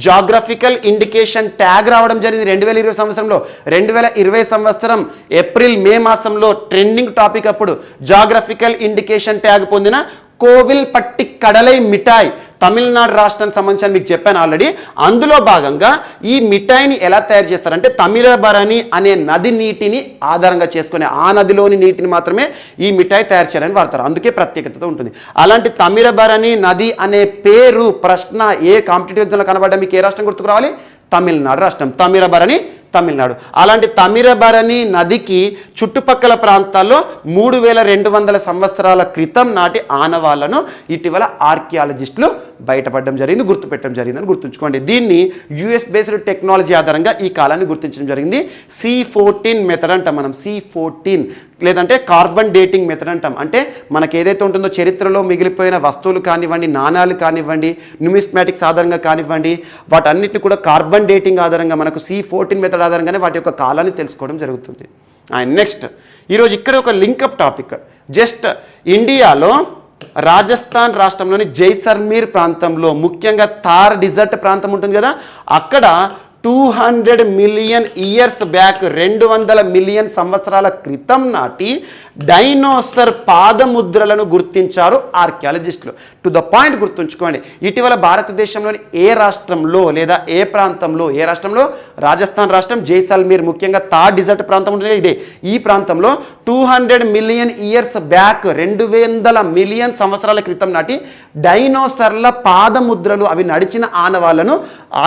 జాగ్రఫికల్ ఇండికేషన్ ట్యాగ్ రావడం జరిగింది 2020 సంవత్సరంలో. 2020 సంవత్సరం ఏప్రిల్ మే మాసంలో ట్రెండింగ్ టాపిక్ అప్పుడు జాగ్రఫికల్ ఇండికేషన్ ట్యాగ్ పొందిన కోవిల్పట్టి కడలై మిఠాయి తమిళనాడు రాష్ట్రానికి సంబంధించి మీకు చెప్పాను ఆల్రెడీ. అందులో భాగంగా ఈ మిఠాయిని ఎలా తయారు చేస్తారంటే తమిళబరణి అనే నది నీటిని ఆధారంగా చేసుకుని ఆ నదిలోని నీటిని మాత్రమే ఈ మిఠాయి తయారు చేయడానికి వాడతారు. అందుకే ప్రత్యేకత ఉంటుంది. అలాంటి తమిళబరణి నది అనే పేరు ప్రశ్న ఏ కాంపిటేటివ్ ఎగ్జామ్లో కనబడ్డా మీకు ఏ రాష్ట్రం గుర్తుకు రావాలి? తమిళనాడు రాష్ట్రం. తమిళబరణి తమిళనాడు. అలాంటి తమిళబరణి నదికి చుట్టుపక్కల ప్రాంతాల్లో 3200 సంవత్సరాల క్రితం నాటి ఆనవాళ్లను ఇటీవల ఆర్కియాలజిస్టులు బయటపడడం జరిగింది, గుర్తుపెట్టడం జరిగిందని గుర్తుంచుకోండి. దీన్ని యుఎస్ బేస్డ్ టెక్నాలజీ ఆధారంగా ఈ కాలాన్ని గుర్తించడం జరిగింది. C14 మెథడ్ అంటాం మనం. C14 లేదంటే కార్బన్ డేటింగ్ మెథడ్ అంటాం. అంటే మనకి ఏదైతే ఉంటుందో చరిత్రలో మిగిలిపోయిన వస్తువులు కానివ్వండి, నాణాలు కానివ్వండి, న్యూమిస్మాటిక్స్ ఆధారంగా కానివ్వండి, వాటన్నిటిని కూడా కార్బన్ డేటింగ్ ఆధారంగా మనకు C14 మెథడ్ ఆధారంగానే వాటి యొక్క కాలాన్ని తెలుసుకోవడం జరుగుతుంది. అండ్ నెక్స్ట్ ఈరోజు ఇక్కడ ఒక లింకప్ టాపిక్. జస్ట్ ఇండియాలో రాజస్థాన్ రాష్ట్రంలోని జైసల్మీర్ ప్రాంతంలో ముఖ్యంగా థార్ డిజర్ట్ ప్రాంతం ఉంటుంది కదా, అక్కడ 200 మిలియన్ ఇయర్స్ బ్యాక్ 200 మిలియన్ సంవత్సరాల క్రితం నాటి డైనోసర్ పాదముద్రలను గుర్తించారు ఆర్కియాలజిస్టులు. టు ద పాయింట్ గుర్తుంచుకోండి. ఇటీవల భారతదేశంలోని ఏ రాష్ట్రంలో లేదా ఏ ప్రాంతంలో, ఏ రాష్ట్రంలో? రాజస్థాన్ రాష్ట్రం జైసల్మీర్, ముఖ్యంగా థార్ డిజర్ట్ ప్రాంతం ఉంటుంది ఇదే. ఈ ప్రాంతంలో 200 మిలియన్ ఇయర్స్ బ్యాక్ 200 మిలియన్ సంవత్సరాల క్రితం నాటి డైనోసర్ల పాదముద్రలు, అవి నడిచిన ఆనవాళ్లను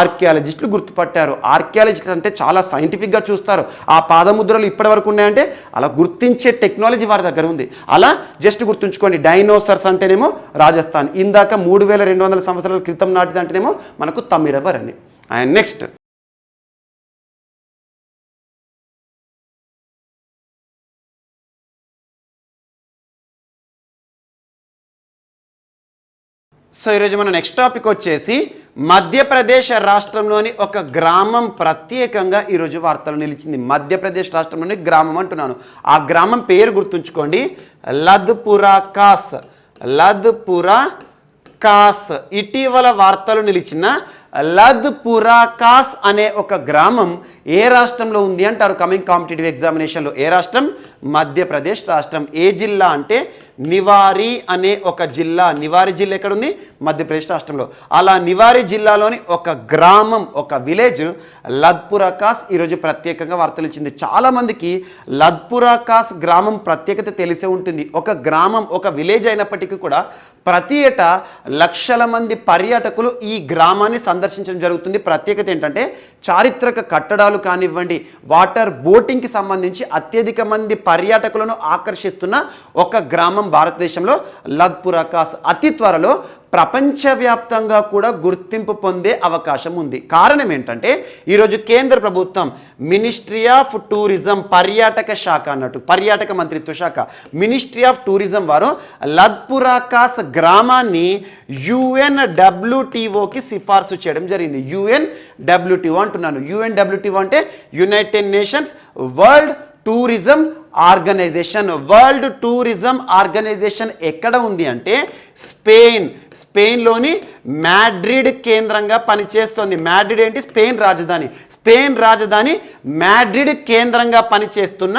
ఆర్కియాలజిస్టులు గుర్తుపట్టారు. ఆర్కియాలజిస్ట్ అంటే చాలా సైంటిఫిక్గా చూస్తారు. ఆ పాదముద్రలు ఇప్పటి వరకు ఉన్నాయంటే అలా గుర్తించే టెక్నాలజీ వారి దగ్గర ఉంది. అలా జస్ట్ గుర్తుంచుకోండి. డైనోసర్స్ అంటేనేమో రాజస్థాన్, ఇందాక 3200 సంవత్సరాల క్రితం నాటిది అంటేనేమో మనకు తమిళబరణి. అండ్ నెక్స్ట్ సో ఈరోజు మన నెక్స్ట్ టాపిక్ వచ్చేసి మధ్యప్రదేశ్ రాష్ట్రంలోని ఒక గ్రామం ప్రత్యేకంగా ఈరోజు వార్తలు నిలిచింది. మధ్యప్రదేశ్ రాష్ట్రంలోని గ్రామం అంటున్నాను. ఆ గ్రామం పేరు గుర్తుంచుకోండి, లద్పురా కాస్. లద్పురా కాస్. ఇటీవల వార్తలు నిలిచిన లద్పురా కాస్ అనే ఒక గ్రామం ఏ రాష్ట్రంలో ఉంది అంటారు కమింగ్ కాంపిటేటివ్ ఎగ్జామినేషన్లో? ఏ రాష్ట్రం? మధ్యప్రదేశ్ రాష్ట్రం. ఏ జిల్లా అంటే నివారి అనే ఒక జిల్లా. నివారి జిల్లా ఎక్కడుంది? మధ్యప్రదేశ్ రాష్ట్రంలో. అలా నివారి జిల్లాలోని ఒక గ్రామం, ఒక విలేజ్ లద్పురా కాస్ ఈరోజు ప్రత్యేకంగా వార్తలు ఇచ్చింది. చాలామందికి లద్పురా కాస్ గ్రామం ప్రత్యేకత తెలిసే ఉంటుంది. ఒక గ్రామం, ఒక విలేజ్ అయినప్పటికీ కూడా ప్రతి ఏటా లక్షల మంది పర్యాటకులు ఈ గ్రామాన్ని సందర్శించడం జరుగుతుంది. ప్రత్యేకత ఏంటంటే చారిత్రక కట్టడాలు కానివ్వండి, వాటర్ బోటింగ్కి సంబంధించి అత్యధిక మంది పర్యాటకులను ఆకర్షిస్తున్న ఒక గ్రామం భారతదేశంలో లద్పురా కాస్. అతి త్వరలో ప్రపంచవ్యాప్తంగా కూడా గుర్తింపు పొందే అవకాశం ఉంది. కారణం ఏంటంటే ఈరోజు కేంద్ర ప్రభుత్వం మినిస్ట్రీ ఆఫ్ టూరిజం, పర్యాటక శాఖ అన్నట్టు, పర్యాటక మంత్రిత్వ శాఖ, మినిస్ట్రీ ఆఫ్ టూరిజం వారు లద్పురా కాస్ గ్రామాన్ని UNWTOకి సిఫార్సు చేయడం జరిగింది. UNWTO అంటున్నాను. UNWTO అంటే United Nations World Tourism Organisation. World Tourism Organisation ఎక్కడ ఉంది అంటే స్పెయిన్. స్పెయిన్లోని మాడ్రిడ్ కేంద్రంగా పనిచేస్తోంది. మాడ్రిడ్ ఏంటి? స్పెయిన్ రాజధాని. స్పెయిన్ రాజధాని మాడ్రిడ్ కేంద్రంగా పనిచేస్తున్న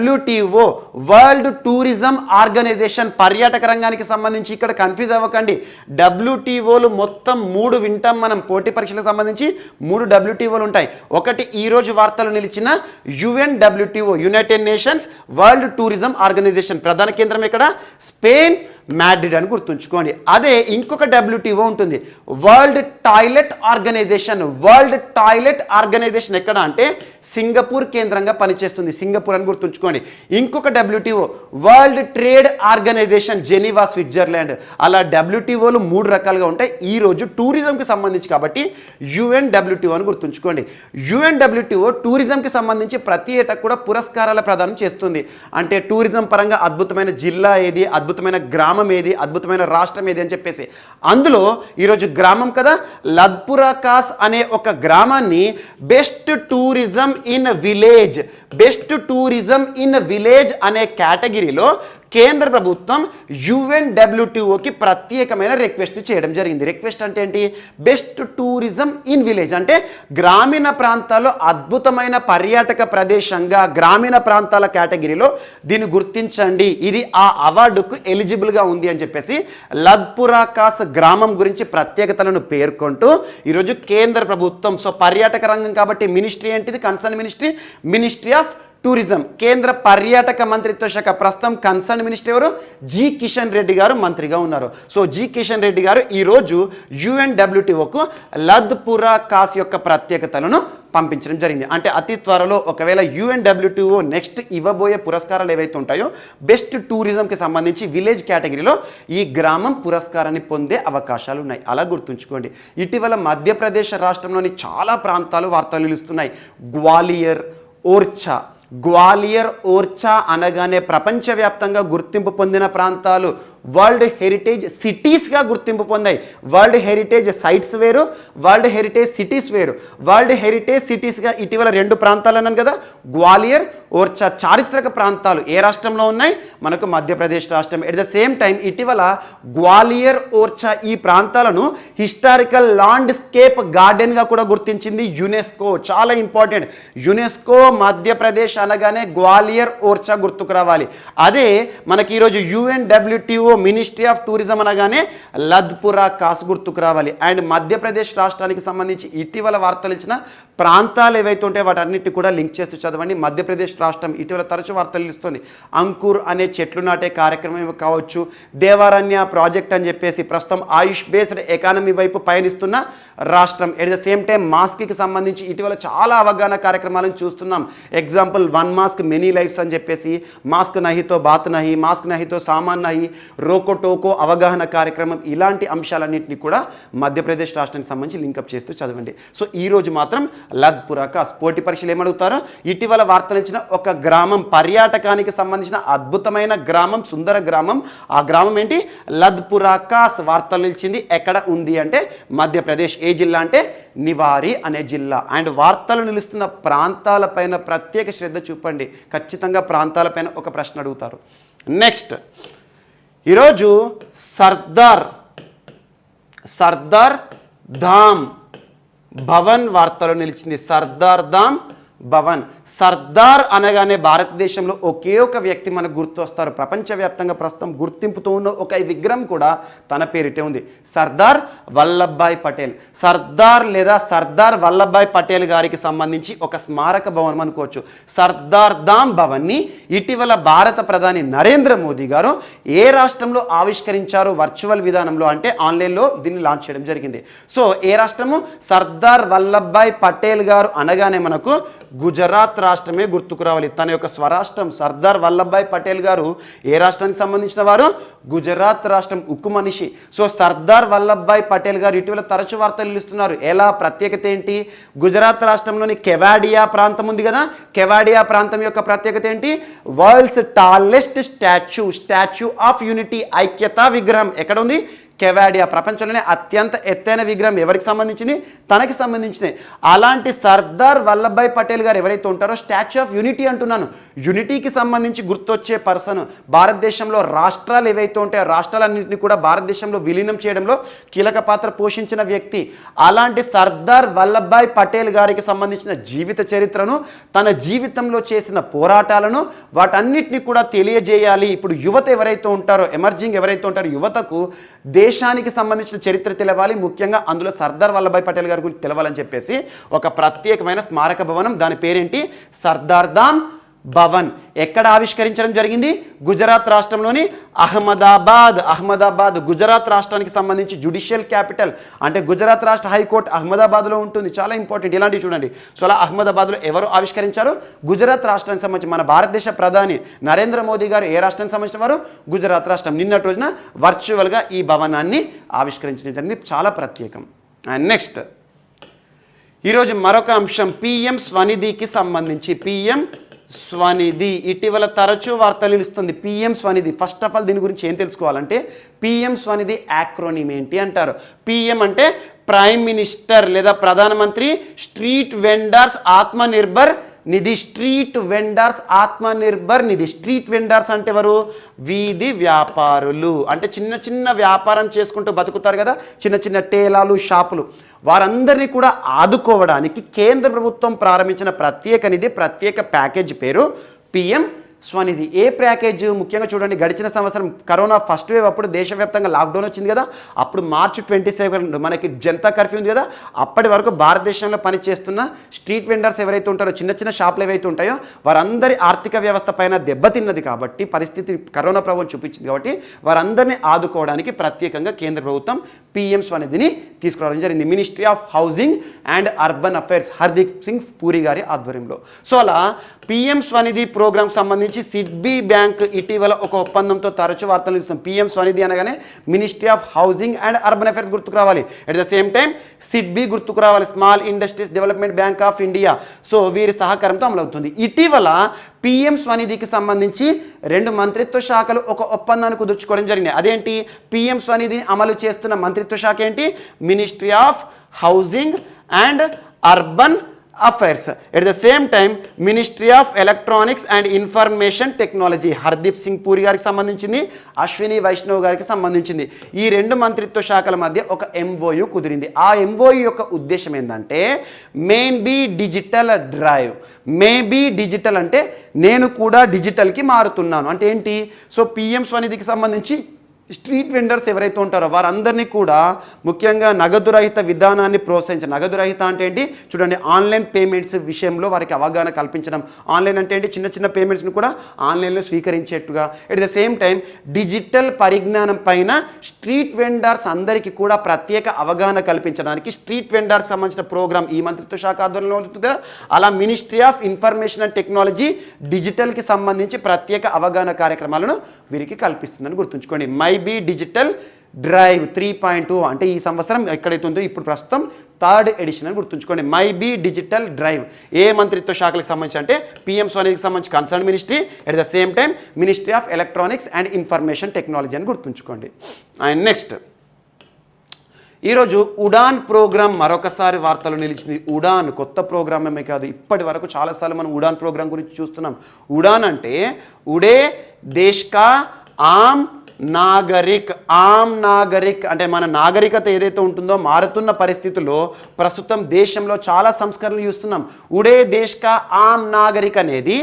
WTO వరల్డ్ టూరిజం ఆర్గనైజేషన్. పర్యాటక రంగానికి సంబంధించి ఇక్కడ కన్ఫ్యూజ్ అవ్వకండి. WTOలు మొత్తం 3 వింటాం మనం. పోటీ పరీక్షలకు సంబంధించి 3 WTOలు ఉంటాయి. ఒకటి ఈరోజు వార్తలు నిలిచిన UNWTO, United Nations World Tourism Organisation. ప్రధాన కేంద్రం ఎక్కడ? స్పెయిన్, మాడ్రిడ్ అని గుర్తుంచుకోండి. అదే ఇంకొక WTO ఉంటుంది, World Toilet Organisation. World Toilet Organisation ఎక్కడ అంటే సింగపూర్ కేంద్రంగా పనిచేస్తుంది. సింగపూర్ అని గుర్తుంచుకోండి. ఇంకొక WTO World Trade Organisation, Geneva, Switzerland. అలా WTOలు 3 రకాలుగా ఉంటాయి. ఈరోజు టూరిజంకి సంబంధించి కాబట్టి UNWTO అని గుర్తుంచుకోండి. UNWTO టూరిజంకి సంబంధించి ప్రతి ఏటా కూడా పురస్కారాల ప్రదానం చేస్తుంది. అంటే టూరిజం పరంగా అద్భుతమైన జిల్లా ఏది, అద్భుతమైన గ్రామం ఏది, అద్భుతమైన రాష్ట్రం ఏది అని చెప్పేసి. అందులో ఈరోజు గ్రామం కదా, లద్పురా కాస్ అనే ఒక గ్రామాన్ని best tourism in village, best tourism in village అనే కేటగిరీలో కేంద్ర ప్రభుత్వం UNWTOకి ప్రత్యేకమైన రిక్వెస్ట్ చేయడం జరిగింది. రిక్వెస్ట్ అంటే ఏంటి? బెస్ట్ టూరిజం ఇన్ విలేజ్, అంటే గ్రామీణ ప్రాంతాల్లో అద్భుతమైన పర్యాటక ప్రదేశంగా గ్రామీణ ప్రాంతాల కేటగిరీలో దీన్ని గుర్తించండి, ఇది ఆ అవార్డుకు ఎలిజిబుల్గా ఉంది అని చెప్పేసి లద్పురా కాస్ గ్రామం గురించి ప్రత్యేకతలను పేర్కొంటూ ఈరోజు కేంద్ర ప్రభుత్వం, సో పర్యాటక రంగం కాబట్టి మినిస్ట్రీ ఏంటిది? కన్సర్న్ మినిస్ట్రీ ఆఫ్ టూరిజం, కేంద్ర పర్యాటక మంత్రిత్వ శాఖ. ప్రస్తుతం కన్సర్న్ మినిస్టర్ ఎవరు? జి కిషన్ రెడ్డి గారు మంత్రిగా ఉన్నారు. సో జి కిషన్ రెడ్డి గారు ఈరోజు UNWTOకు లద్పురా కాస్ యొక్క ప్రత్యేకతలను పంపించడం జరిగింది. అంటే అతి త్వరలో ఒకవేళ UNWTO నెక్స్ట్ ఇవ్వబోయే పురస్కారాలు ఏవైతే ఉంటాయో బెస్ట్ టూరిజంకి సంబంధించి విలేజ్ కేటగిరీలో ఈ గ్రామం పురస్కారాన్ని పొందే అవకాశాలు ఉన్నాయి. అలా గుర్తుంచుకోండి. ఇటీవల మధ్యప్రదేశ్ రాష్ట్రంలోని చాలా ప్రాంతాలు వార్తలు నిలుస్తున్నాయి. గ్వాలియర్, ఓర్చా అనగానే ప్రపంచవ్యాప్తంగా గుర్తింపు పొందిన ప్రాంతాలు, వరల్డ్ హెరిటేజ్ సిటీస్గా గుర్తింపు పొందాయి. వరల్డ్ హెరిటేజ్ సైట్స్ వేరు, వరల్డ్ హెరిటేజ్ సిటీస్ వేరు. వరల్డ్ హెరిటేజ్ సిటీస్గా ఇటీవల 2 ప్రాంతాలు అన్నాను కదా, గ్వాలియర్, ఓర్చా చారిత్రక ప్రాంతాలు ఏ రాష్ట్రంలో ఉన్నాయి? మనకు మధ్యప్రదేశ్ రాష్ట్రం. ఎట్ ద సేమ్ టైం ఇటీవల గ్వాలియర్, ఓర్చా ఈ ప్రాంతాలను హిస్టారికల్ ల్యాండ్స్కేప్ గార్డెన్గా కూడా గుర్తించింది యునెస్కో. చాలా ఇంపార్టెంట్. యునెస్కో మధ్యప్రదేశ్ అనగానే గ్వాలియర్, ఓర్చా గుర్తుకు రావాలి. అదే మనకి ఈరోజు UNWTO మినిస్ట్రీ ఆఫ్ టూరిజం అనగానే లద్పురా కాస్ గుర్తుకు రావాలి. అండ్ మధ్యప్రదేశ్ రాష్ట్రానికి సంబంధించి ఇటీవల వార్తలు ఇచ్చిన ప్రాంతాలు ఏవైతే ఉంటాయో వాటన్నిటి కూడా లింక్ చేస్తూ చదవండి. మధ్యప్రదేశ్ రాష్ట్రం ఇటీవల తరచూ వార్తలు ఇస్తుంది. అంకుర్ అనే చెట్లు నాటే కార్యక్రమం కావచ్చు, దేవారణ్య ప్రాజెక్ట్ అని చెప్పేసి ప్రస్తుతం ఆయుష్ బేస్డ్ ఎకానమీ వైపు పయనిస్తున్న రాష్ట్రం. ఎట్ ద సేమ్ టైం మాస్క్కి సంబంధించి ఇటీవల చాలా అవగాహన కార్యక్రమాలను చూస్తున్నాం. ఎగ్జాంపుల్ 1 మాస్క్ మెనీ లైఫ్స్ అని చెప్పేసి, మాస్క్ నహితో బాత్ నహి, మాస్క్ నహితో సామాన్ నహి, రోకో టోకో అవగాహన కార్యక్రమం, ఇలాంటి అంశాలన్నింటినీ కూడా మధ్యప్రదేశ్ రాష్ట్రానికి సంబంధించి లింకప్ చేస్తూ చదవండి. సో ఈ రోజు మాత్రం లద్పురా కాస్ పోటీ పరీక్షలు ఏమడుగుతారో ఇటీవల వార్తలు ఇచ్చిన ఒక గ్రామం, పర్యాటకానికి సంబంధించిన అద్భుతమైన గ్రామం, సుందర గ్రామం. ఆ గ్రామం ఏంటి? లద్పురా కాస్ వార్తలు నిలిచింది. ఎక్కడ ఉంది అంటే మధ్యప్రదేశ్. ఏ జిల్లా అంటే నివారి అనే జిల్లా. అండ్ వార్తలు నిలుస్తున్న ప్రాంతాలపైన ప్రత్యేక శ్రద్ధ చూపండి. ఖచ్చితంగా ప్రాంతాలపైన ఒక ప్రశ్న అడుగుతారు. నెక్స్ట్ ఈరోజు సర్దార్ ధామ్ భవన్ వార్తలో నిలిచింది. సర్దార్ ధామ్ భవన్. సర్దార్ అనగానే భారతదేశంలో ఒకే ఒక వ్యక్తి మనకు గుర్తొస్తారు. ప్రపంచవ్యాప్తంగా ప్రస్తుతం గుర్తింపుతో ఉన్న ఒక విగ్రహం కూడా తన పేరిటే ఉంది, సర్దార్ వల్లభాయ్ పటేల్. సర్దార్ లేదా సర్దార్ వల్లభాయ్ పటేల్ గారికి సంబంధించి ఒక స్మారక భవనం అనుకోవచ్చు. సర్దార్ ధామ్ భవన్ని ఇటీవల భారత ప్రధాని నరేంద్ర మోదీ గారు ఏ రాష్ట్రంలో ఆవిష్కరించారు? వర్చువల్ విధానంలో, అంటే ఆన్లైన్లో దీన్ని లాంచ్ చేయడం జరిగింది. సో ఏ రాష్ట్రము? సర్దార్ వల్లభాయ్ పటేల్ గారు అనగానే మనకు గుజరాత్ రాష్ట్రమే గుర్తుకు రావాలి. తన యొక్క స్వరాష్ట్రం సర్దార్ వల్లభాయ్ పటేల్ గారు ఏ రాష్ట్రానికి సంబంధించిన వారు? గుజరాత్ రాష్ట్రం, ఉక్కు మనిషి. సో సర్దార్ వల్లభాయ్ పటేల్ గారు ఇటీవల తరచు వార్తలు నిలుస్తున్నారు. ఎలా? ప్రత్యేకత ఏంటి? గుజరాత్ రాష్ట్రంలోని కెవాడియా ప్రాంతం ఉంది కదా, కెవాడియా ప్రాంతం యొక్క ప్రత్యేకత ఏంటి? World's tallest statue of unity, ఐక్యతా విగ్రహం ఎక్కడ ఉంది? కెవాడియా. ప్రపంచంలోనే అత్యంత ఎత్తైన విగ్రహం ఎవరికి సంబంధించింది? తనకి సంబంధించింది. అలాంటి సర్దార్ వల్లభాయ్ పటేల్ గారు ఎవరైతే ఉంటారో, స్టాచ్యూ ఆఫ్ యూనిటీ అంటున్నాను, యూనిటీకి సంబంధించి గుర్తొచ్చే పర్సన్. భారతదేశంలో రాష్ట్రాలు ఏవైతే ఉంటాయో రాష్ట్రాలన్నింటినీ కూడా భారతదేశంలో విలీనం చేయడంలో కీలక పాత్ర పోషించిన వ్యక్తి. అలాంటి సర్దార్ వల్లభాయ్ పటేల్ గారికి సంబంధించిన జీవిత చరిత్రను, తన జీవితంలో చేసిన పోరాటాలను, వాటన్నిటిని కూడా తెలియజేయాలి. ఇప్పుడు యువత ఎవరైతే ఉంటారో, ఎమర్జింగ్ ఎవరైతే ఉంటారో, యువతకు దేశానికి సంబంధించిన చరిత్ర తెలవాలి, ముఖ్యంగా అందులో సర్దార్ వల్లభాయ్ పటేల్ గారి గురించి తెలవాలని చెప్పేసి ఒక ప్రత్యేకమైన స్మారక భవనం, దాని పేరేంటి? సర్దార్ ధామ్ భవన్. ఎక్కడ ఆవిష్కరించడం జరిగింది? గుజరాత్ రాష్ట్రంలోని అహ్మదాబాద్ గుజరాత్ రాష్ట్రానికి సంబంధించి జ్యుడిషియల్ క్యాపిటల్. అంటే గుజరాత్ రాష్ట్ర హైకోర్టు అహ్మదాబాద్లో ఉంటుంది. చాలా ఇంపార్టెంట్ ఇలాంటివి చూడండి. సో అలా అహ్మదాబాద్లో ఎవరు ఆవిష్కరించారు? గుజరాత్ రాష్ట్రానికి సంబంధించి మన భారతదేశ ప్రధాని నరేంద్ర మోదీ గారు ఏ రాష్ట్రానికి సంబంధించిన వారు? గుజరాత్ రాష్ట్రం. నిన్నటి రోజున వర్చువల్గా ఈ భవనాన్ని ఆవిష్కరించడం జరిగింది. చాలా ప్రత్యేకం. అండ్ నెక్స్ట్ ఈరోజు మరొక అంశం PM స్వనిధికి సంబంధించి. PM స్వనిధి ఇటీవల తరచూ వార్తలు నిలుస్తుంది. PM Svanidhi. First of all దీని గురించి ఏం తెలుసుకోవాలంటే, PM స్వనిధి యాక్రోనిమ్ ఏంటి అంటారు. PM అంటే ప్రైమ్ మినిస్టర్ లేదా ప్రధానమంత్రి స్ట్రీట్ వెండర్స్ ఆత్మనిర్భర్ నిధి, స్ట్రీట్ వెండర్స్ ఆత్మనిర్భర్ నిధి. స్ట్రీట్ వెండర్స్ అంటే ఎవరు? వీధి వ్యాపారులు, అంటే చిన్న చిన్న వ్యాపారం చేసుకుంటూ బతుకుతారు కదా, చిన్న చిన్న టేలాలు, షాపులు, వారందరినీ కూడా ఆదుకోవడానికి కేంద్ర ప్రభుత్వం ప్రారంభించిన ప్రత్యేక నిధి, ప్రత్యేక ప్యాకేజ్ పేరు పిఎం స్వనిధి. ఏ ప్యాకేజ్? ముఖ్యంగా చూడండి, గడిచిన సంవత్సరం కరోనా ఫస్ట్ వేవ్ అప్పుడు దేశవ్యాప్తంగా లాక్డౌన్ వచ్చింది కదా, అప్పుడు మార్చి 27 మనకి జనతా కర్ఫ్యూ ఉంది కదా, అప్పటి వరకు భారతదేశంలో పనిచేస్తున్న స్ట్రీట్ వెండర్స్ ఎవరైతే ఉంటారో, చిన్న చిన్న షాపులు ఏవైతే ఉంటాయో, వారందరి ఆర్థిక వ్యవస్థ పైన దెబ్బతిన్నది కాబట్టి, పరిస్థితి కరోనా ప్రభావం చూపించింది కాబట్టి, వారందరినీ ఆదుకోవడానికి ప్రత్యేకంగా కేంద్ర ప్రభుత్వం పిఎం స్వనిధిని తీసుకురావడం జరిగింది. Ministry of housing and urban affairs Hardeep Singh puri గారి ఆధ్వర్యంలో. సో అలా పిఎం స్వనిధి ప్రోగ్రామ్ సంబంధించి సిడ్బీ బ్యాంక్ ఇటీవల ఒక ఒప్పందంతో తరచు వార్తలు ఇస్తాం. పిఎం స్వనిధి అనగానే ministry of housing and urban affairs గుర్తుకు రావాలి, at the same time SIDBI గుర్తుకు రావాలి, small industries development bank of India. So వీరి సహకారంతో అమలవుతుంది. ఇటీవల పిఎం స్వనిధికి సంబంధించి 2 మంత్రిత్వ శాఖలు ఒక ఒప్పందాన్ని కుదుర్చుకోవడం జరిగింది. అదేంటి? పిఎం స్వనిధిని అమలు చేస్తున్న మంత్రిత్వ శాఖ ఏంటి? Ministry of housing and urban affairs. At the same time ministry of electronics and information technology Hardeep Singh puri గారికి సంబంధించింది, అశ్విని వైష్ణవ్ గారికి సంబంధించింది. ఈ 2 మంత్రిత్వ శాఖల మధ్య ఒక ఎంఓయు కుదిరింది. ఆ ఎంఓయు యొక్క ఉద్దేశం ఏంటంటే Main Bhi digital drive. Main Bhi Digital అంటే నేను కూడా డిజిటల్కి మారుతున్నాను అంటే ఏంటి? సో పిఎం స్వనిధికి సంబంధించి స్ట్రీట్ వెండర్స్ ఎవరైతే ఉంటారో వారందరినీ కూడా ముఖ్యంగా నగదు రహిత విధానాన్ని ప్రోత్సహించడం. నగదు రహిత అంటే ఏంటి? చూడండి, ఆన్లైన్ పేమెంట్స్ విషయంలో వారికి అవగాహన కల్పించడం. ఆన్లైన్ అంటే ఏంటి? చిన్న చిన్న పేమెంట్స్ని కూడా ఆన్లైన్లో స్వీకరించేట్టుగా. At the same time digital పరిజ్ఞానం పైన స్ట్రీట్ వెండర్స్ అందరికీ కూడా ప్రత్యేక అవగాహన కల్పించడానికి స్ట్రీట్ వెండర్స్ సంబంధించిన ప్రోగ్రామ్ ఈ మంత్రిత్వ శాఖ ఆధ్వర్యంలో ఉంటుంది. అలా ministry of information and technology డిజిటల్కి సంబంధించి ప్రత్యేక అవగాహన కార్యక్రమాలను వీరికి కల్పిస్తుందని గుర్తుంచుకోండి. మై బీ డిజిటల్ డ్రైవ్ 3.2 అంటే ఈ సంవత్సరం ఎక్కడైతే ఉందో ఇప్పుడు ప్రస్తుతం 3rd ఎడిషన్ అని గుర్తుంచుకోండి. మై బీ డిజిటల్ డ్రైవ్ ఏ మంత్రిత్వ శాఖలకు సంబంధించి అంటే పిఎం స్వనిధికి సంబంధించి concern ministry, at the same time ministry of electronics and information technology అని గుర్తుంచుకోండి. అండ్ నెక్స్ట్, ఈరోజు ఉడాన్ ప్రోగ్రామ్ మరొకసారి వార్తలు నిలిచింది. ఉడాన్ కొత్త ప్రోగ్రామ్ ఏమే కాదు, ఇప్పటి వరకు చాలాసార్లు మనం ఉడాన్ ప్రోగ్రామ్ గురించి చూస్తున్నాం. ఉడాన్ అంటే ఉడే దేశ్ కా ఆమ్ నాగరిక్. ఆమ్ నాగరిక్ అంటే మన నాగరికత ఏదైతే ఉంటుందో మారుతున్న పరిస్థితుల్లో ప్రస్తుతం దేశంలో చాలా సంస్కరణలు చూస్తున్నాం. ఉడే దేశ్ కా ఆమ్ నాగరిక్ అనేది